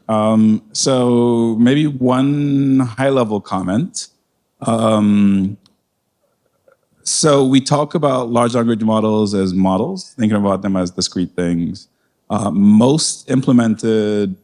S3: So maybe one high-level comment. So we talk about large language models as models, thinking about them as discrete things. Most implemented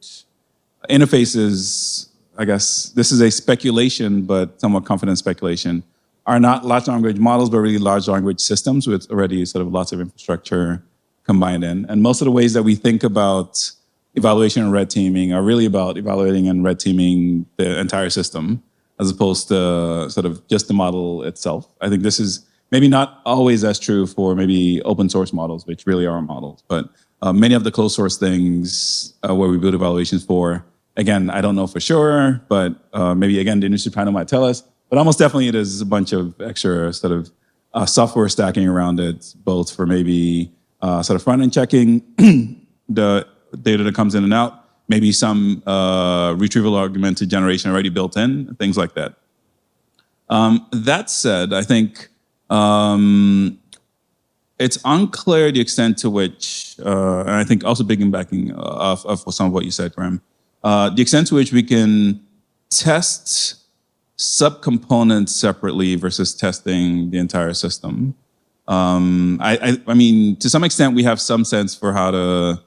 S3: interfaces, I guess this is a speculation, but somewhat confident speculation, are not large language models, but really large language systems with already sort of lots of infrastructure combined in. And most of the ways that we think about evaluation and red teaming are really about evaluating and red teaming the entire system, as opposed to sort of just the model itself. I think this is maybe not always as true for maybe open source models, which really are models, but many of the closed source things where we build evaluations for, again, I don't know for sure, but maybe again, the industry panel might tell us, but almost definitely it is a bunch of extra sort of software stacking around it, both for maybe sort of front-end checking the data that comes in and out, maybe some retrieval augmented generation already built in, things like that. That said, I think it's unclear the extent to which, and I think also backing off of some of what you said, Graham, the extent to which we can test subcomponents separately versus testing the entire system. I mean, to some extent, we have some sense for how to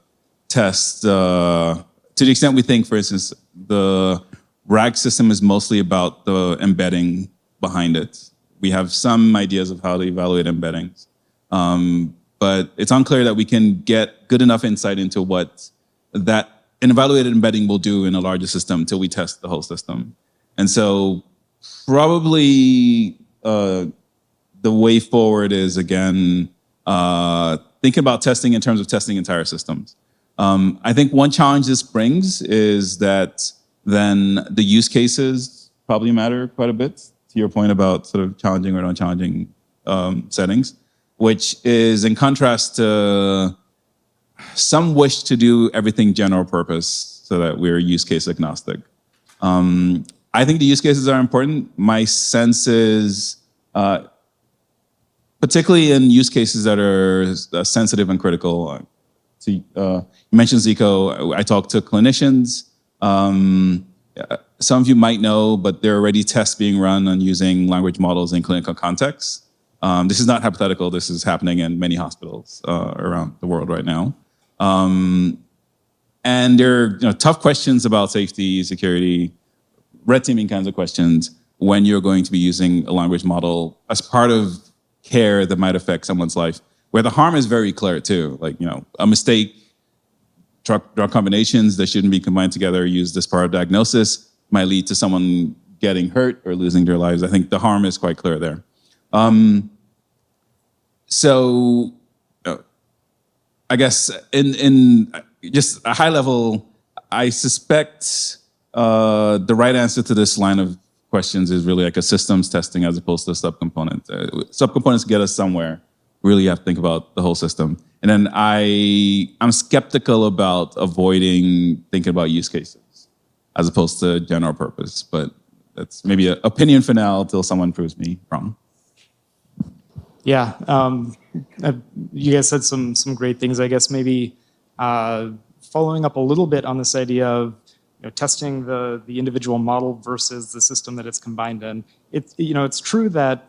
S3: test, to the extent we think, for instance, the RAG system is mostly about the embedding behind it. We have some ideas of how to evaluate embeddings. But it's unclear that we can get good enough insight into what that an evaluated embedding will do in a larger system until we test the whole system. And so probably the way forward is, again, thinking about testing in terms of testing entire systems. I think one challenge this brings is that then the use cases probably matter quite a bit, to your point about sort of challenging or non-challenging settings, which is in contrast to some wish to do everything general purpose so that we're use case agnostic. I think the use cases are important. My sense is, particularly in use cases that are sensitive and critical. You mentioned Zico. I talked to clinicians. Some of you might know, but there are already tests being run on using language models in clinical contexts. This is not hypothetical. This is happening in many hospitals around the world right now. And there are tough questions about safety, security, red teaming kinds of questions when you're going to be using a language model as part of care that might affect someone's life, where the harm is very clear too. Like, a mistake, drug combinations that shouldn't be combined together used as part of diagnosis might lead to someone getting hurt or losing their lives. I think the harm is quite clear there. So I guess in just a high level, I suspect the right answer to this line of questions is really like a systems testing as opposed to a subcomponent. Subcomponents get us somewhere. Really have to think about the whole system. And then I'm skeptical about avoiding thinking about use cases as opposed to general purpose. But that's maybe an opinion for now until someone proves me wrong.
S2: Yeah, you guys said some great things. I guess maybe following up a little bit on this idea of testing the individual model versus the system that it's combined in. It's true that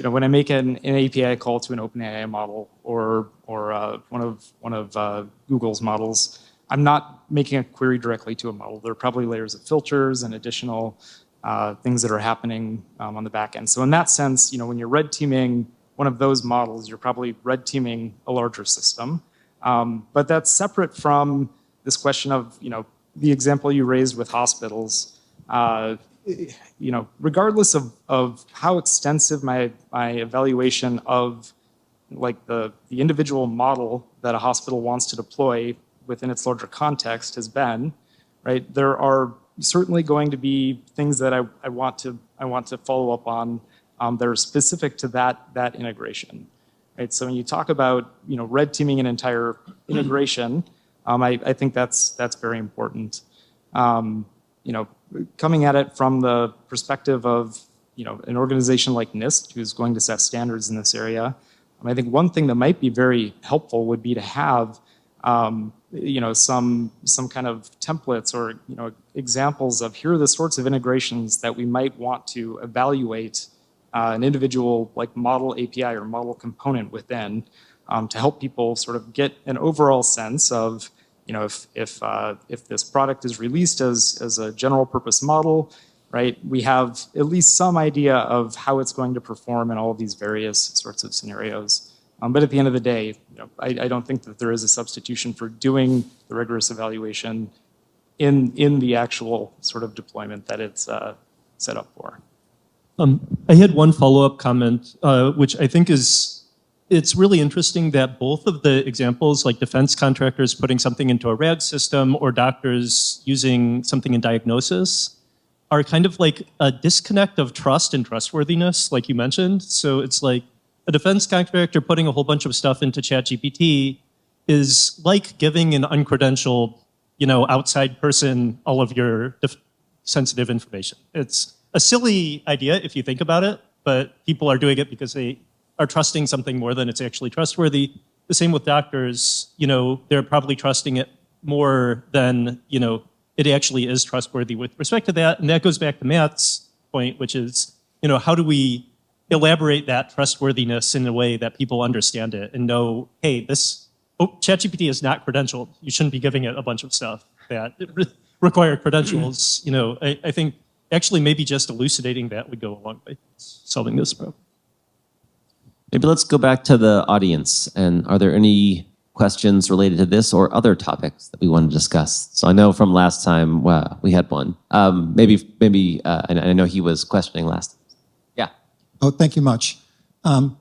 S2: when I make an API call to an OpenAI model or one of Google's models, I'm not making a query directly to a model. There are probably layers of filters and additional things that are happening on the back end. So in that sense, when you're red teaming one of those models, you're probably red teaming a larger system. But that's separate from this question of, the example you raised with hospitals. Regardless of how extensive my evaluation of like the individual model that a hospital wants to deploy within its larger context has been, right? There are certainly going to be things that I want to follow up on that are specific to that integration, right? So when you talk about red teaming an entire integration, I think that's very important. Coming at it from the perspective of an organization like NIST, who's going to set standards in this area, I think one thing that might be very helpful would be to have some kind of templates or examples of here are the sorts of integrations that we might want to evaluate an individual like model API or model component within to help people sort of get an overall sense of if this product is released as a general purpose model, right? We have at least some idea of how it's going to perform in all of these various sorts of scenarios. But at the end of the day, I don't think that there is a substitution for doing the rigorous evaluation in the actual sort of deployment that it's set up for.
S4: I had one follow-up comment, which I think it's really interesting that both of the examples, like defense contractors putting something into a RAG system or doctors using something in diagnosis, are kind of like a disconnect of trust and trustworthiness, like you mentioned. So it's like a defense contractor putting a whole bunch of stuff into ChatGPT is like giving an uncredentialed, outside person all of your sensitive information. It's a silly idea if you think about it, but people are doing it because they are trusting something more than it's actually trustworthy. The same with doctors, they're probably trusting it more than, it actually is trustworthy with respect to that. And that goes back to Matt's point, which is, how do we elaborate that trustworthiness in a way that people understand it and know, hey, ChatGPT is not credentialed. You shouldn't be giving it a bunch of stuff that require credentials. I think actually maybe just elucidating that would go a long way solving this problem.
S1: Maybe let's go back to the audience. And are there any questions related to this or other topics that we want to discuss? So I know from last time, we had one. Maybe, and I know he was questioning last time. Yeah.
S7: Oh, thank you much. So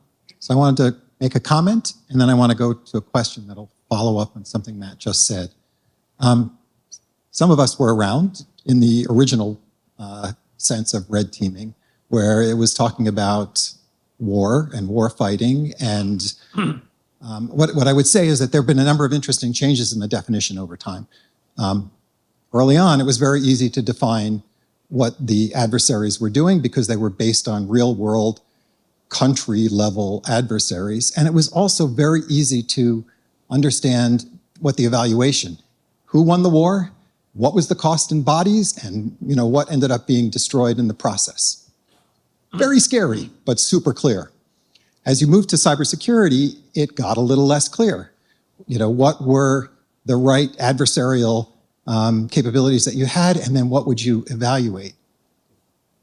S7: I wanted to make a comment, and then I want to go to a question that'll follow up on something Matt just said. Some of us were around in the original sense of red teaming, where it was talking about war and war fighting. And what I would say is that there have been a number of interesting changes in the definition over time. Early on, it was very easy to define what the adversaries were doing because they were based on real world country level adversaries. And it was also very easy to understand what the evaluation, who won the war, what was the cost in bodies, and what ended up being destroyed in the process. Very scary, but super clear. As you move to cybersecurity, it got a little less clear. What were the right adversarial capabilities that you had, and then what would you evaluate?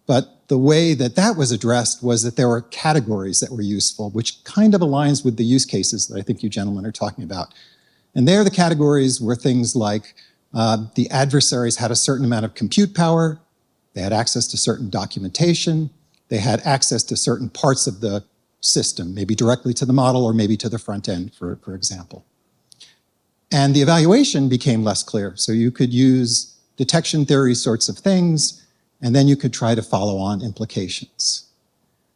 S7: But the way that was addressed was that there were categories that were useful, which kind of aligns with the use cases that I think you gentlemen are talking about. And there the categories were things like the adversaries had a certain amount of compute power, they had access to certain documentation, they had access to certain parts of the system, maybe directly to the model or maybe to the front end, for example. And the evaluation became less clear. So you could use detection theory sorts of things, and then you could try to follow on implications.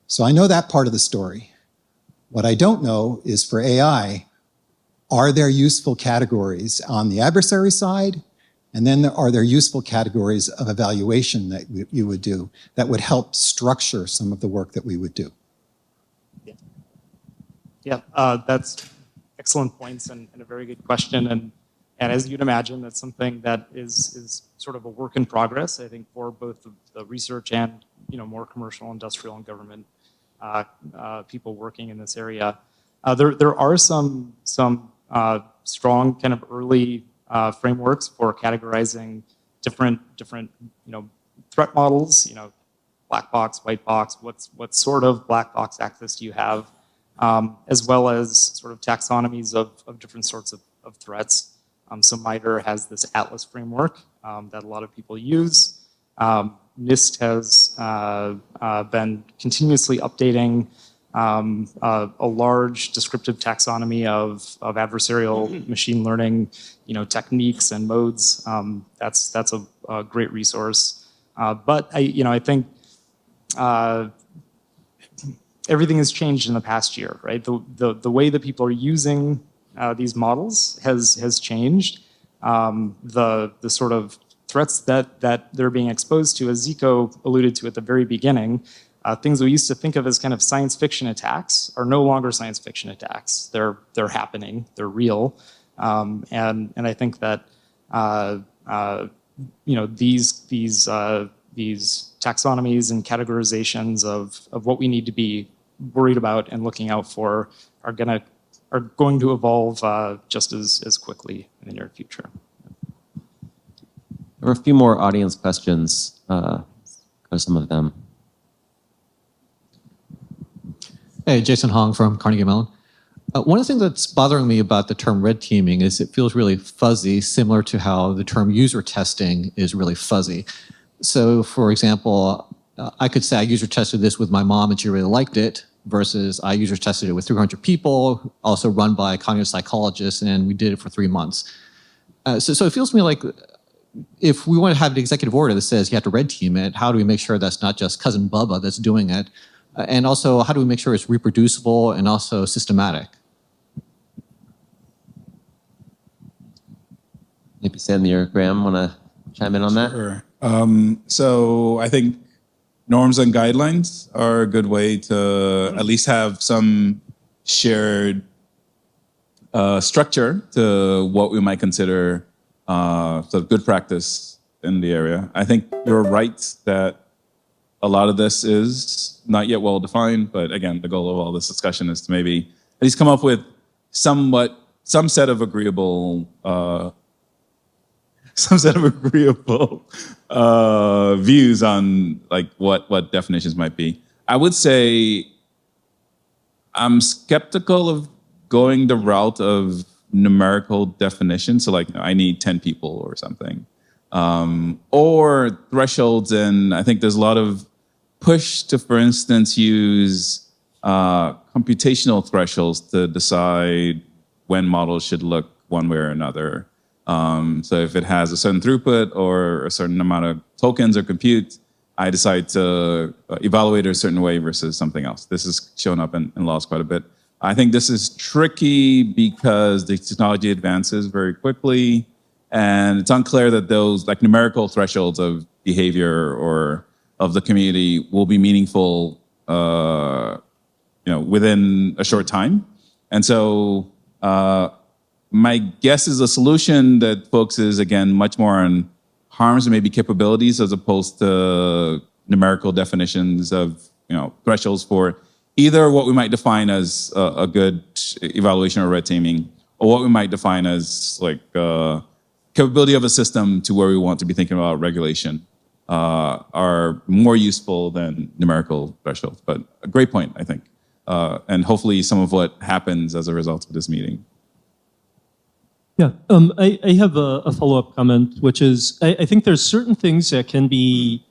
S7: So I know that part of the story. What I don't know is for AI, are there useful categories on the adversary side? And then are there useful categories of evaluation that you would do that would help structure some of the work that we would do?
S2: Yeah, that's excellent points and a very good question. And as you'd imagine, that's something that is sort of a work in progress, I think, for both the research and more commercial, industrial, and government people working in this area. There are some strong kind of early frameworks for categorizing different threat models. Black box, white box. What sort of black box access do you have? As well as sort of taxonomies of different sorts of threats. So MITRE has this Atlas framework that a lot of people use. NIST has been continuously updating a large descriptive taxonomy of adversarial machine learning, techniques and modes. That's a great resource. But I think everything has changed in the past year, right? The way that people are using these models has changed. The sort of threats that they're being exposed to, as Zico alluded to at the very beginning, things we used to think of as kind of science fiction attacks are no longer science fiction attacks. They're happening. They're real. And I think that these taxonomies and categorizations of what we need to be worried about and looking out for are going to evolve just as quickly in the near future.
S1: There were a few more audience questions. Go to some of them.
S8: Hey, Jason Hong from Carnegie Mellon. One of the things that's bothering me about the term red teaming is it feels really fuzzy, similar to how the term user testing is really fuzzy. So, for example, I could say I user tested this with my mom and she really liked it, versus I user tested it with 300 people, also run by cognitive psychologists, and we did it for 3 months. So it feels to me like if we want to have an executive order that says you have to red team it, how do we make sure that's not just cousin Bubba that's doing it? And also, how do we make sure it's reproducible and also systematic?
S1: Maybe Sandy or Graham want to chime in on that?
S3: Sure. So I think norms and guidelines are a good way to at least have some shared structure to what we might consider sort of good practice in the area. I think you're right that a lot of this is not yet well defined, but again, the goal of all this discussion is to maybe at least come up with some set of agreeable views on like what definitions might be. I would say I'm skeptical of going the route of numerical definition. So like, I need 10 people or something. Or thresholds, and I think there's a lot of push to, for instance, use computational thresholds to decide when models should look one way or another. So if it has a certain throughput or a certain amount of tokens or compute, I decide to evaluate it a certain way versus something else. This has shown up in laws quite a bit. I think this is tricky because the technology advances very quickly, and it's unclear that those like numerical thresholds of behavior or of the community will be meaningful, within a short time. And so my guess is a solution that focuses, again, much more on harms and maybe capabilities as opposed to numerical definitions of, thresholds for either what we might define as a good evaluation or red teaming, or what we might define as like capability of a system to where we want to be thinking about regulation are more useful than numerical thresholds. But a great point, I think. And hopefully some of what happens as a result of this meeting.
S4: Yeah, I have a follow-up comment, which is I think there's certain things that can be,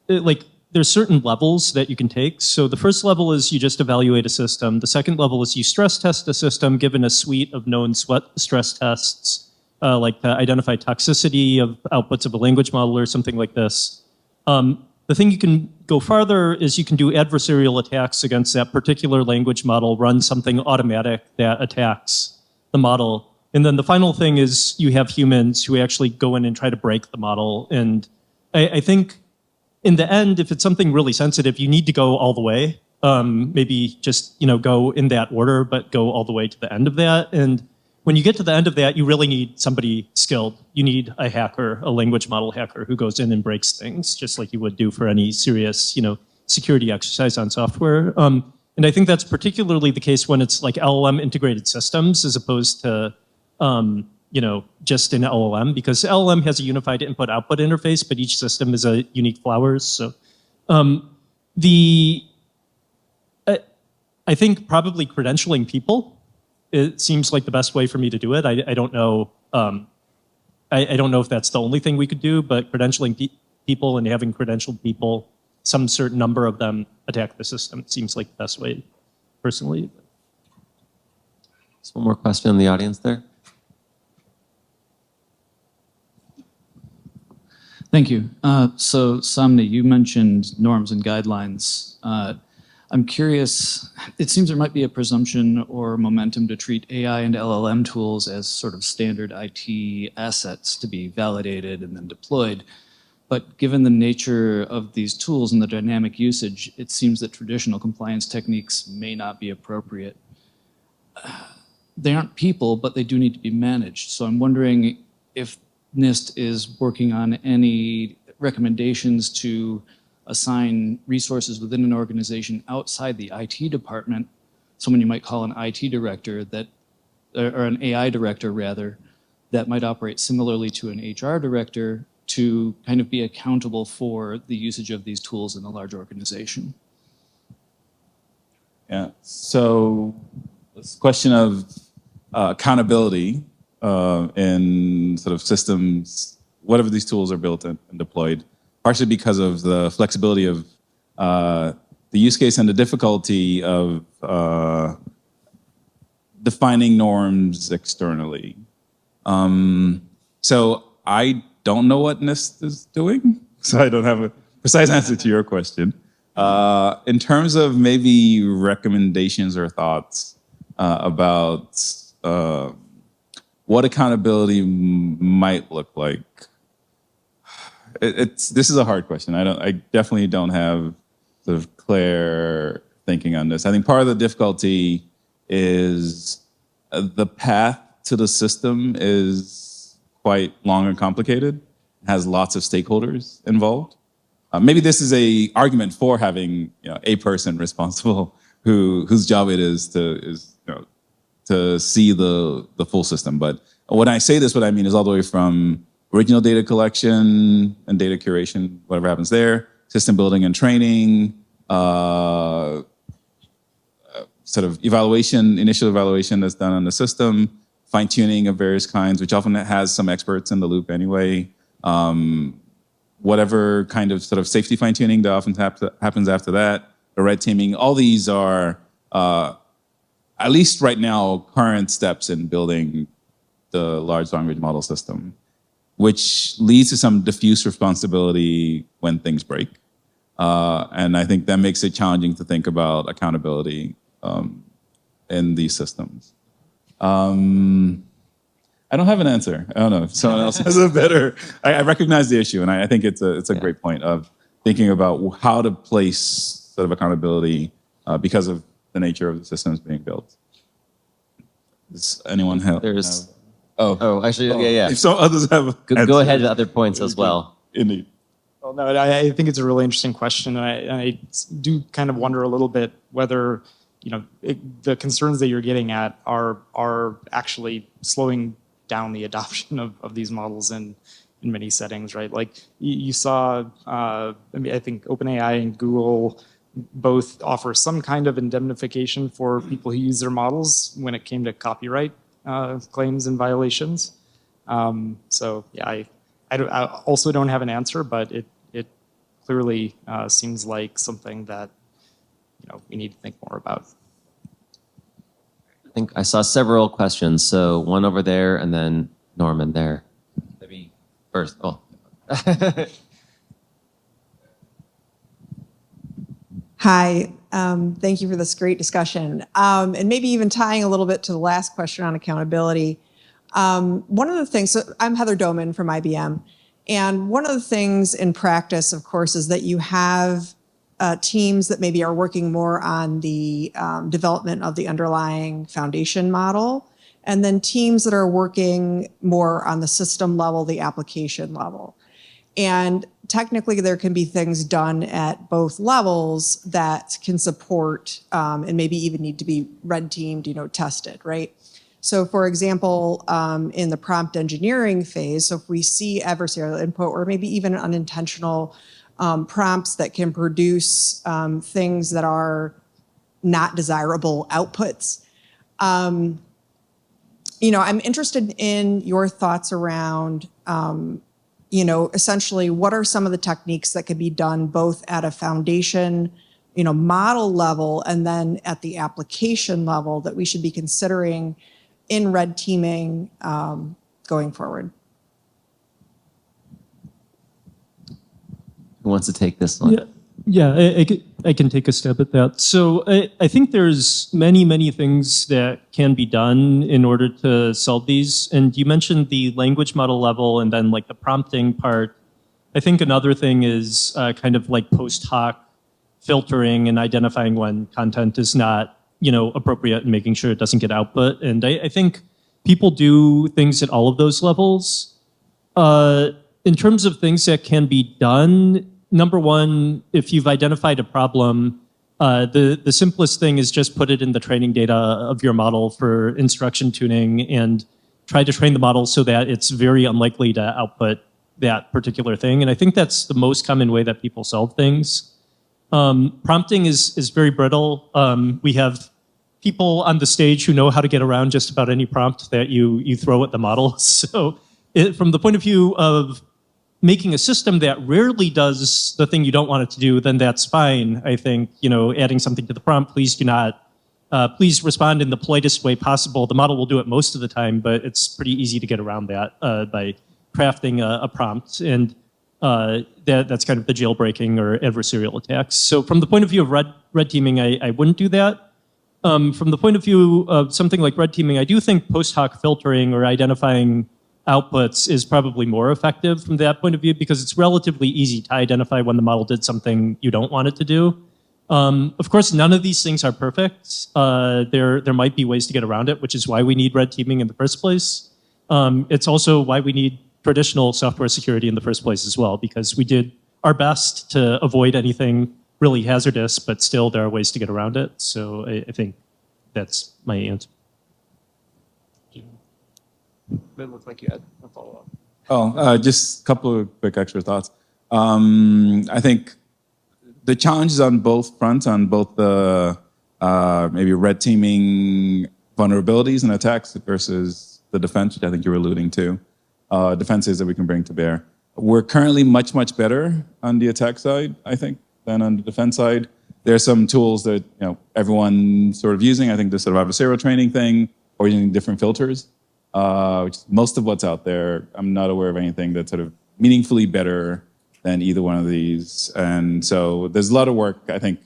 S4: like, there's certain levels that you can take. So the first level is you just evaluate a system. The second level is you stress test a system given a suite of known stress tests, like to identify toxicity of outputs of a language model or something like this. The thing you can go farther is you can do adversarial attacks against that particular language model, run something automatic that attacks the model. And then the final thing is you have humans who actually go in and try to break the model. And I think in the end, if it's something really sensitive, you need to go all the way. Maybe just go in that order, but go all the way to the end of that. And when you get to the end of that, you really need somebody skilled. You need a hacker, a language model hacker who goes in and breaks things, just like you would do for any serious security exercise on software. And I think that's particularly the case when it's like LLM integrated systems as opposed to just an LLM, because LLM has a unified input-output interface, but each system is a unique flowers. So I think probably credentialing people, it seems like the best way for me to do it. I don't know. I don't know if that's the only thing we could do, but credentialing people and having credentialed people, some certain number of them attack the system seems like the best way, personally.
S1: Just one more question in the audience there.
S9: Thank you. So, Samni, you mentioned norms and guidelines. I'm curious, it seems there might be a presumption or momentum to treat AI and LLM tools as sort of standard IT assets to be validated and then deployed. But given the nature of these tools and the dynamic usage, it seems that traditional compliance techniques may not be appropriate. they aren't people, but they do need to be managed. So I'm wondering if NIST is working on any recommendations to assign resources within an organization outside the IT department, someone you might call an IT director that, or an AI director rather, that might operate similarly to an HR director to kind of be accountable for the usage of these tools in a large organization.
S3: Yeah. So this question of accountability in sort of systems, whatever these tools are built and deployed, partially because of the flexibility of the use case and the difficulty of defining norms externally. So I don't know what NIST is doing, so I don't have a precise answer to your question. In terms of maybe recommendations or thoughts about what accountability might look like, this is a hard question. I definitely don't have sort of clear thinking on this. I think part of the difficulty is the path to the system is quite long and complicated, has lots of stakeholders involved. Maybe this is a argument for having a person responsible whose job it is to see the full system. But when I say this, what I mean is all the way from original data collection and data curation, whatever happens there, system building and training, sort of evaluation, initial evaluation that's done on the system, fine-tuning of various kinds, which often has some experts in the loop anyway. Whatever kind of sort of safety fine-tuning that often happens after that, the red teaming, all these are, at least right now, current steps in building the large language model system, which leads to some diffuse responsibility when things break. And I think that makes it challenging to think about accountability in these systems. I don't have an answer. I don't know if someone else has a better. I recognize the issue, and I think it's a great point of thinking about how to place sort of accountability because of the nature of the systems being built. Does anyone have?
S1: Actually, yeah.
S3: If some others have,
S1: Go ahead with other points as well.
S3: Indeed.
S2: Well, no, I think it's a really interesting question, and I do kind of wonder a little bit whether the concerns that you're getting at are actually slowing down the adoption of these models in many settings, right? Like you saw, I think OpenAI and Google both offer some kind of indemnification for people who use their models when it came to copyright claims and violations. So yeah, I also don't have an answer, but it clearly seems like something that we need to think more about.
S1: I think I saw several questions. So one over there, and then Norman there. Maybe first. Oh.
S10: Hi, thank you for this great discussion. And maybe even tying a little bit to the last question on accountability. One of the things, so I'm Heather Doman from IBM, and one of the things in practice, of course, is that you have teams that maybe are working more on the development of the underlying foundation model, and then teams that are working more on the system level, the application level. And technically, there can be things done at both levels that can support and maybe even need to be red teamed, tested, right? So for example, in the prompt engineering phase, so if we see adversarial input or maybe even unintentional prompts that can produce things that are not desirable outputs. I'm interested in your thoughts around, essentially what are some of the techniques that could be done both at a foundation, model level and then at the application level that we should be considering in red teaming going forward?
S1: Who wants to take this one?
S4: Yeah, I can take a stab at that. So I think there's many things that can be done in order to solve these. And you mentioned the language model level and then like the prompting part. I think another thing is kind of like post hoc filtering and identifying when content is not appropriate and making sure it doesn't get output. And I think people do things at all of those levels. In terms of things that can be done, number one, if you've identified a problem, the simplest thing is just put it in the training data of your model for instruction tuning and try to train the model so that it's very unlikely to output that particular thing. And I think that's the most common way that people solve things. Prompting is very brittle. We have people on the stage who know how to get around just about any prompt that you throw at the model. So from the point of view of making a system that rarely does the thing you don't want it to do, then that's fine. I think, adding something to the prompt, please do not, please respond in the politest way possible. The model will do it most of the time, but it's pretty easy to get around that by crafting a prompt. And that's kind of the jailbreaking or adversarial attacks. So from the point of view of red teaming, I wouldn't do that. From the point of view of something like red teaming, I do think post hoc filtering or identifying outputs is probably more effective from that point of view because it's relatively easy to identify when the model did something you don't want it to do. Of course, none of these things are perfect. There might be ways to get around it, which is why we need red teaming in the first place. It's also why we need traditional software security in the first place as well, because we did our best to avoid anything really hazardous, but still there are ways to get around it. So I think that's my answer.
S2: It looks like you had a follow-up.
S3: Just a couple of quick extra thoughts. I think the challenges on both fronts, on both the maybe red teaming vulnerabilities and attacks versus the defense, which I think you were alluding to, defenses that we can bring to bear. We're currently much, much better on the attack side, I think, than on the defense side. There are some tools that everyone's sort of using. I think the sort of adversarial training thing, or using different filters. Which is most of what's out there. I'm not aware of anything that's sort of meaningfully better than either one of these. And so there's a lot of work, I think,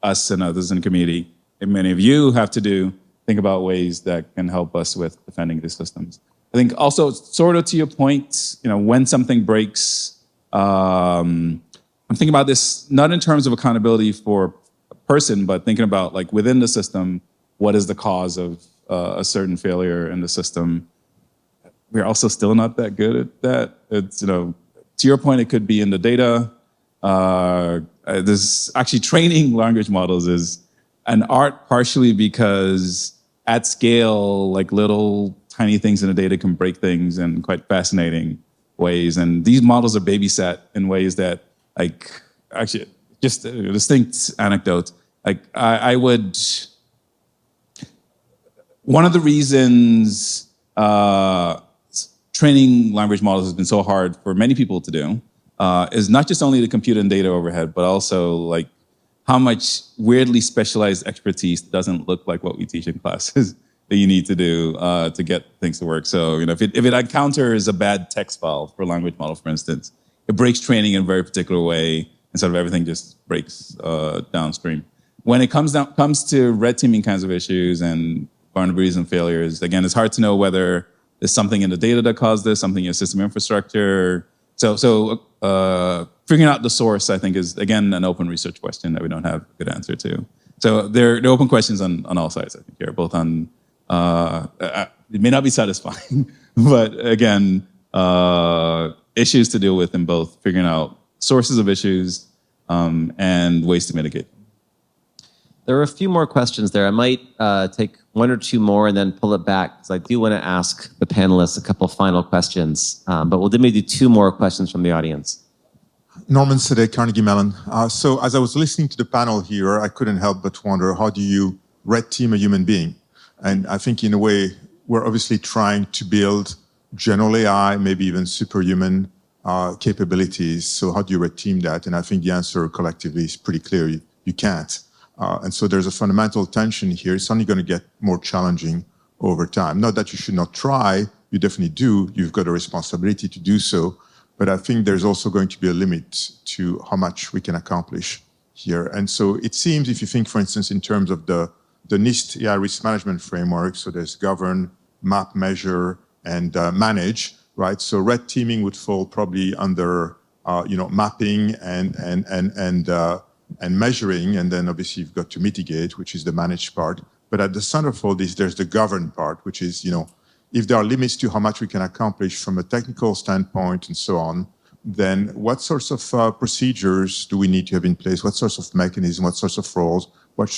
S3: us and others in the community, and many of you have to do, think about ways that can help us with defending these systems. I think also, sort of to your point, when something breaks, I'm thinking about this not in terms of accountability for a person, but thinking about like within the system, what is the cause of a certain failure in the system. We're also still not that good at that. It's, to your point, it could be in the data. There's actually training language models is an art partially because at scale, like little tiny things in the data can break things in quite fascinating ways. And these models are babysat in ways that, like, actually, just a distinct anecdote. Like, I would. One of the reasons training language models has been so hard for many people to do is not just only the compute and data overhead, but also like how much weirdly specialized expertise doesn't look like what we teach in classes that you need to do to get things to work. So if it encounters a bad text file for a language model, for instance, it breaks training in a very particular way, and sort of everything just breaks downstream. When it comes to red teaming kinds of issues and vulnerabilities and failures, again, it's hard to know whether there's something in the data that caused this, something in your system infrastructure. So figuring out the source, I think, is, again, an open research question that we don't have a good answer to. So they're open questions on all sides, I think, here, both on, it may not be satisfying, but again, issues to deal with in both figuring out sources of issues and ways to mitigate.
S1: There are a few more questions there. I might take one or two more and then pull it back, because I do want to ask the panelists a couple final questions. But we'll maybe do two more questions from the audience.
S11: Norman Sedek, Carnegie Mellon. So as I was listening to the panel here, I couldn't help but wonder, how do you red team a human being? And I think in a way, we're obviously trying to build general AI, maybe even superhuman capabilities. So how do you red team that? And I think the answer collectively is pretty clear. You can't. And so there's a fundamental tension here. It's only going to get more challenging over time. Not that you should not try, you definitely do. You've got a responsibility to do so. But I think there's also going to be a limit to how much we can accomplish here. And so it seems, if you think, for instance, in terms of the NIST AI risk management framework, so there's govern, map, measure, and manage, right? So red teaming would fall probably under, mapping and and measuring, and then obviously you've got to mitigate, which is the managed part. But at the center of all this, there's the governed part, which is, if there are limits to how much we can accomplish from a technical standpoint and so on, then what sorts of procedures do we need to have in place? What sorts of mechanisms, what sorts of roles, what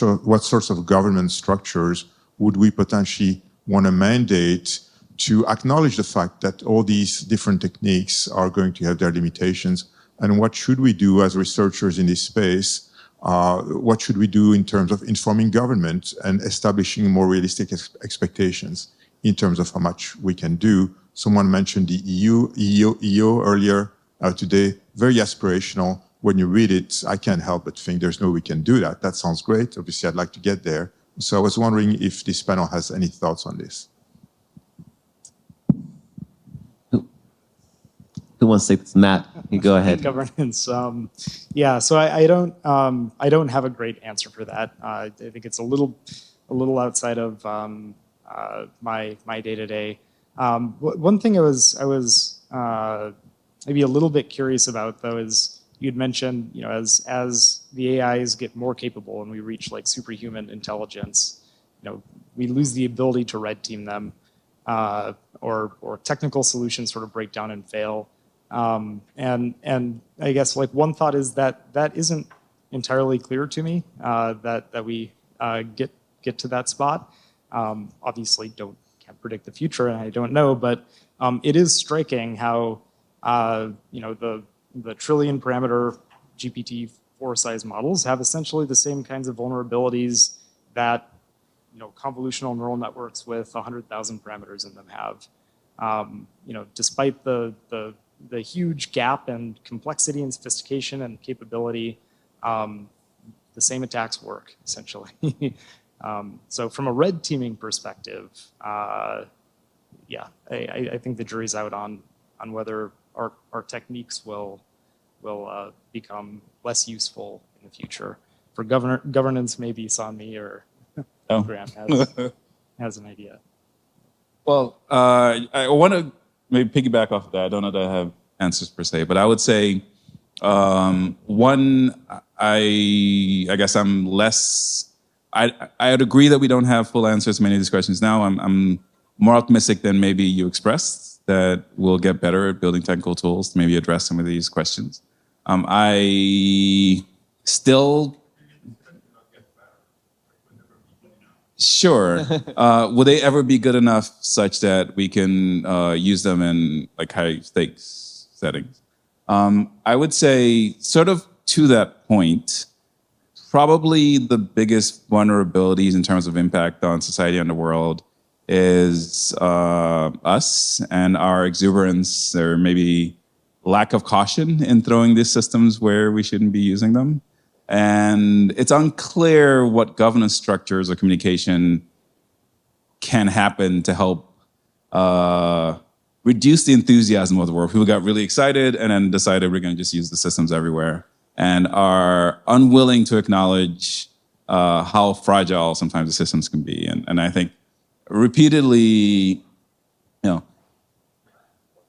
S11: sorts of government structures would we potentially want to mandate to acknowledge the fact that all these different techniques are going to have their limitations? And what should we do as researchers in this space? What should we do in terms of informing government and establishing more realistic expectations in terms of how much we can do? Someone mentioned the EU earlier today, very aspirational. When you read it, I can't help but think there's no way we can do that. That sounds great. Obviously, I'd like to get there. So I was wondering if this panel has any thoughts on this.
S1: Who wants to take this? Matt, you go ahead.
S2: Governance. Yeah, so I don't have a great answer for that. I think it's a little outside of my day to day. One thing I was maybe a little bit curious about, though, is you'd mentioned, as the AIs get more capable and we reach like superhuman intelligence, we lose the ability to red team them, or technical solutions sort of break down and fail. And I guess like one thought is that isn't entirely clear to me, that we get to that spot. Obviously can't predict the future, and I don't know, but it is striking how the trillion parameter GPT-4 size models have essentially the same kinds of vulnerabilities that convolutional neural networks with 100,000 parameters in them have. Despite the huge gap in complexity and sophistication and capability, the same attacks work essentially. So from a red teaming perspective, yeah, I think the jury's out on whether our techniques will become less useful in the future. For governance, maybe Sanmi or Graham has an idea.
S3: Well, I want to maybe piggyback off of that. I don't know that I have answers per se, but I would say one, I guess I'm less. I would agree that we don't have full answers to many of these questions now. I'm more optimistic than maybe you expressed that we'll get better at building technical tools to maybe address some of these questions. I still. Sure. Will they ever be good enough such that we can use them in like high stakes settings? I would say sort of to that point, probably the biggest vulnerabilities in terms of impact on society and the world is us and our exuberance or maybe lack of caution in throwing these systems where we shouldn't be using them. And it's unclear what governance structures or communication can happen to help reduce the enthusiasm of the world. People got really excited and then decided we're going to just use the systems everywhere and are unwilling to acknowledge how fragile sometimes the systems can be. And I think repeatedly,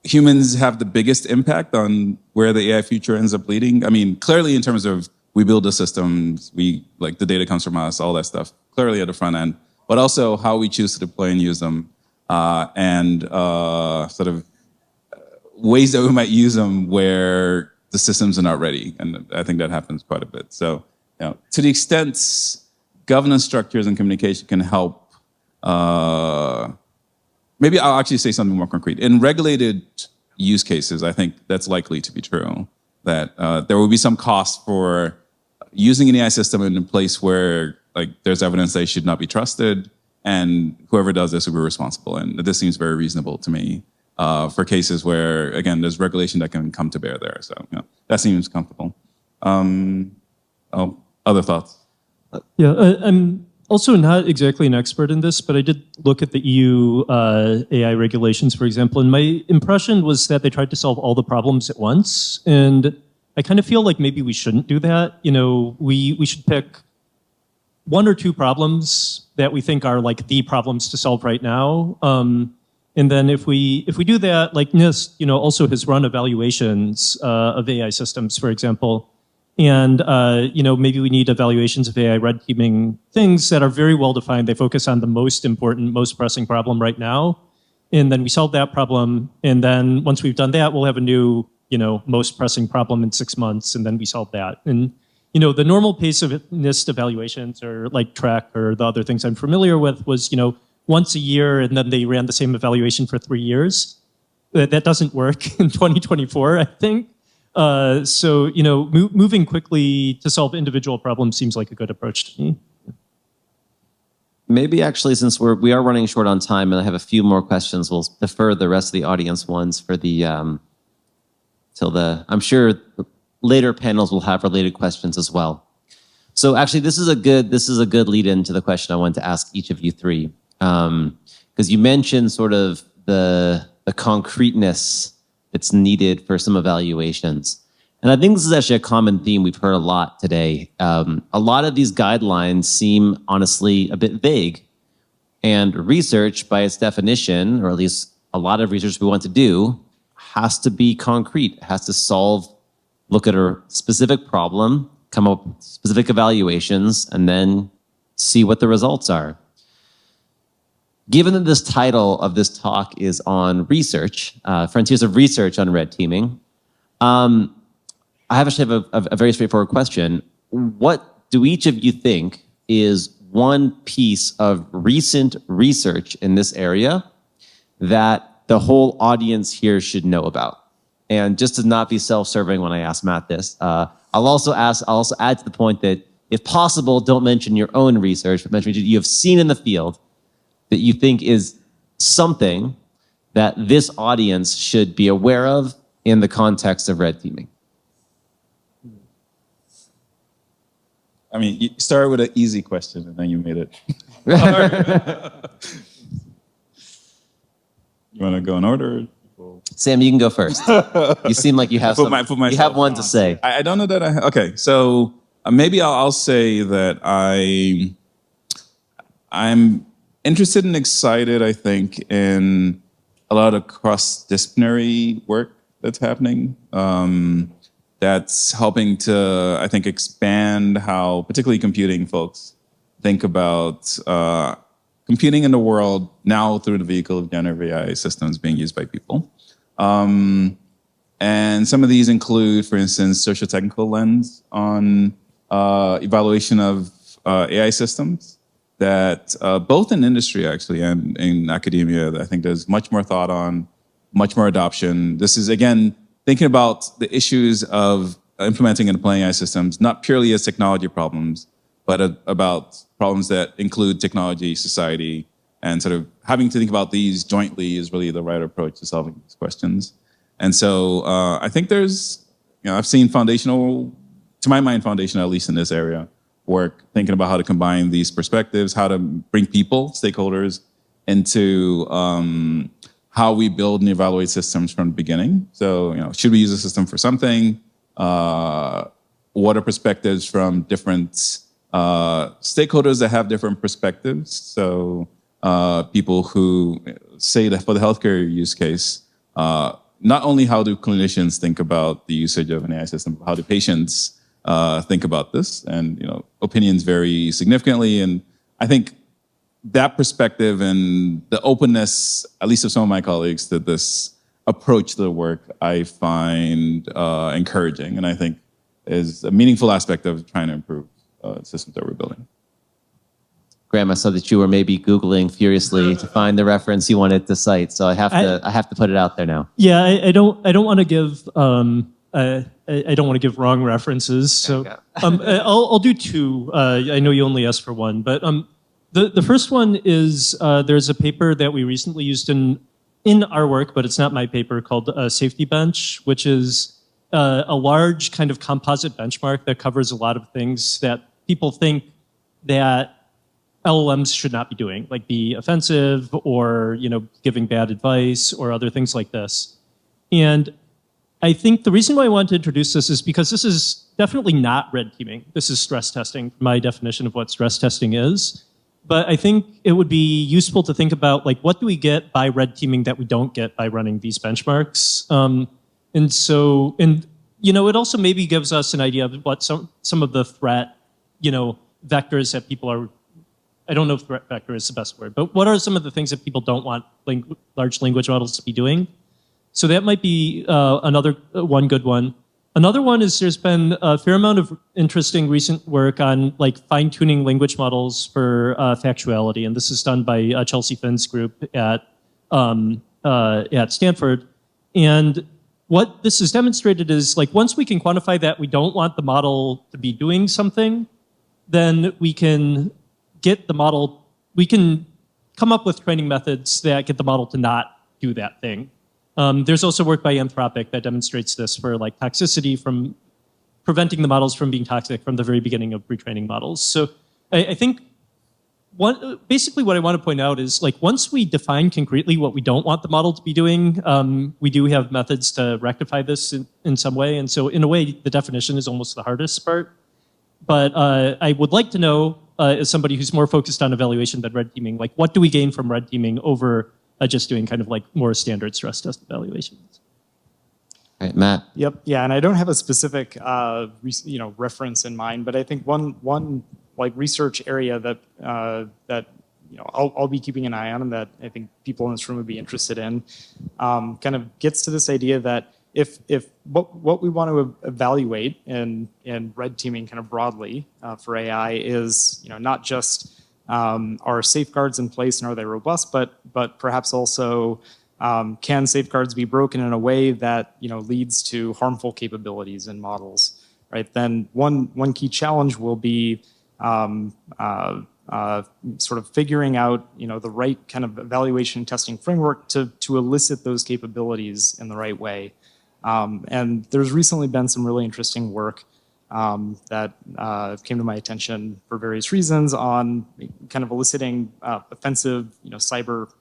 S3: humans have the biggest impact on where the AI future ends up leading. I mean, clearly in terms of we build the systems, the data comes from us, all that stuff, clearly at the front end, but also how we choose to deploy and use them, and sort of ways that we might use them where the systems are not ready. And I think that happens quite a bit. So, to the extent governance structures and communication can help, maybe I'll actually say something more concrete. In regulated use cases, I think that's likely to be true, that there will be some cost for using an AI system in a place where there's evidence they should not be trusted, and whoever does this will be responsible. And this seems very reasonable to me for cases where, again, there's regulation that can come to bear there. So that seems comfortable. Other thoughts?
S4: Yeah, I'm also not exactly an expert in this, but I did look at the EU AI regulations, for example, and my impression was that they tried to solve all the problems at once. And I kind of feel like maybe we shouldn't do that. We should pick one or two problems that we think are like the problems to solve right now. And then if we do that, like NIST, also has run evaluations of AI systems, for example. And maybe we need evaluations of AI red teaming things that are very well defined. They focus on the most important, most pressing problem right now. And then we solve that problem. And then once we've done that, we'll have a new, most pressing problem in 6 months. And then we solve that. And, the normal pace of NIST evaluations or like track or the other things I'm familiar with was, once a year, and then they ran the same evaluation for 3 years. That doesn't work in 2024, I think. Moving quickly to solve individual problems seems like a good approach to me.
S1: Maybe actually, since we are running short on time, and I have a few more questions, we'll defer the rest of the audience ones for the I'm sure later panels will have related questions as well. So actually, this is a good lead into the question I wanted to ask each of you three, because you mentioned sort of the concreteness that's needed for some evaluations. And I think this is actually a common theme we've heard a lot today. A lot of these guidelines seem honestly a bit vague. And research by its definition, or at least a lot of research we want to do, has to be concrete. It has to look at a specific problem, come up with specific evaluations, and then see what the results are. Given that this title of this talk is on research, frontiers of research on red teaming, I actually have a very straightforward question. What do each of you think is one piece of recent research in this area that the whole audience here should know about? And just to not be self-serving when I ask Matt this, I'll also add to the point that if possible, don't mention your own research, but mention what you have seen in the field that you think is something that this audience should be aware of in the context of red teaming.
S3: I mean, you started with an easy question and then you made it. You want to go in order?
S1: Sam, you can go first. You seem like you have you have one to say.
S3: I don't know that I have. Okay, so maybe I'll say that I'm interested and excited, I think, in a lot of cross-disciplinary work that's happening. That's helping to, I think, expand how particularly computing folks think about computing in the world now through the vehicle of generative AI systems being used by people. And some of these include, for instance, socio-technical lens on evaluation of AI systems that both in industry actually and in academia, I think there's much more thought on, much more adoption. This is, again, thinking about the issues of implementing and deploying AI systems, not purely as technology problems, but about problems that include technology, society, and sort of having to think about these jointly is really the right approach to solving these questions. And so I think there's, I've seen foundational, to my mind, foundational, at least in this area, work thinking about how to combine these perspectives, how to bring people, stakeholders, into how we build and evaluate systems from the beginning. So, should we use a system for something? What are perspectives from different stakeholders that have different perspectives? So, people who say that for the healthcare use case, not only how do clinicians think about the usage of an AI system, but how do patients think about this? And, opinions vary significantly. And I think that perspective and the openness, at least of some of my colleagues, to this approach to the work, I find encouraging, and I think is a meaningful aspect of trying to improve systems that we're building.
S1: Graham, I saw that you were maybe Googling furiously to find the reference you wanted to cite, so I have to put it out there now.
S4: Yeah, I don't want to give I don't want to give wrong references, so I'll do two. I know you only asked for one, but the first one is there's a paper that we recently used in our work, but it's not my paper, called Safety Bench, which is a large kind of composite benchmark that covers a lot of things that people think that LLMs should not be doing, like be offensive or giving bad advice or other things like this. And I think the reason why I want to introduce this is because this is definitely not red teaming. This is stress testing, my definition of what stress testing is. But I think it would be useful to think about, like, what do we get by red teaming that we don't get by running these benchmarks? And it also maybe gives us an idea of what some of the threat, vectors that people are, I don't know if threat vector is the best word, but what are some of the things that people don't want large language models to be doing? So that might be another one good one. Another one is there's been a fair amount of interesting recent work on fine-tuning language models for factuality, and this is done by Chelsea Finn's group at Stanford. And what this has demonstrated is once we can quantify that we don't want the model to be doing something, then we can get the model, we can come up with training methods that get the model to not do that thing. There's also work by Anthropic that demonstrates this for toxicity, from preventing the models from being toxic from the very beginning of retraining models. So I think basically what I want to point out is once we define concretely what we don't want the model to be doing, we do have methods to rectify this in some way. And so in a way, the definition is almost the hardest part. But I would like to know, as somebody who's more focused on evaluation than red teaming, what do we gain from red teaming over just doing kind of more standard stress test evaluations?
S1: All right, Matt.
S2: Yep. Yeah, and I don't have a specific reference in mind, but I think one research area that I'll be keeping an eye on, and that I think people in this room would be interested in, kind of gets to this idea that if what we want to evaluate in red teaming kind of broadly for AI is not just are safeguards in place and are they robust, but perhaps also can safeguards be broken in a way that leads to harmful capabilities in models, right? Then one key challenge will be sort of figuring out the right kind of evaluation testing framework to elicit those capabilities in the right way. And there's recently been some really interesting work that came to my attention for various reasons on kind of eliciting offensive, cyber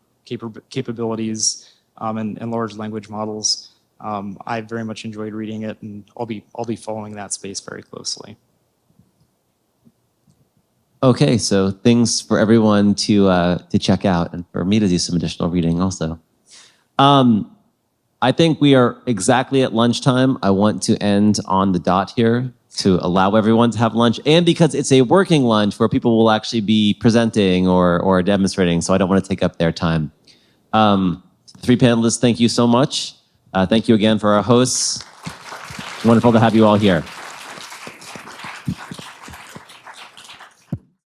S2: capabilities in large language models. I very much enjoyed reading it, and I'll be following that space very closely.
S1: Okay, so things for everyone to check out, and for me to do some additional reading also. I think we are exactly at lunchtime. I want to end on the dot here to allow everyone to have lunch, and because it's a working lunch where people will actually be presenting or demonstrating, so I don't want to take up their time. Three panelists, thank you so much. Thank you again for our hosts. Wonderful to have you all here.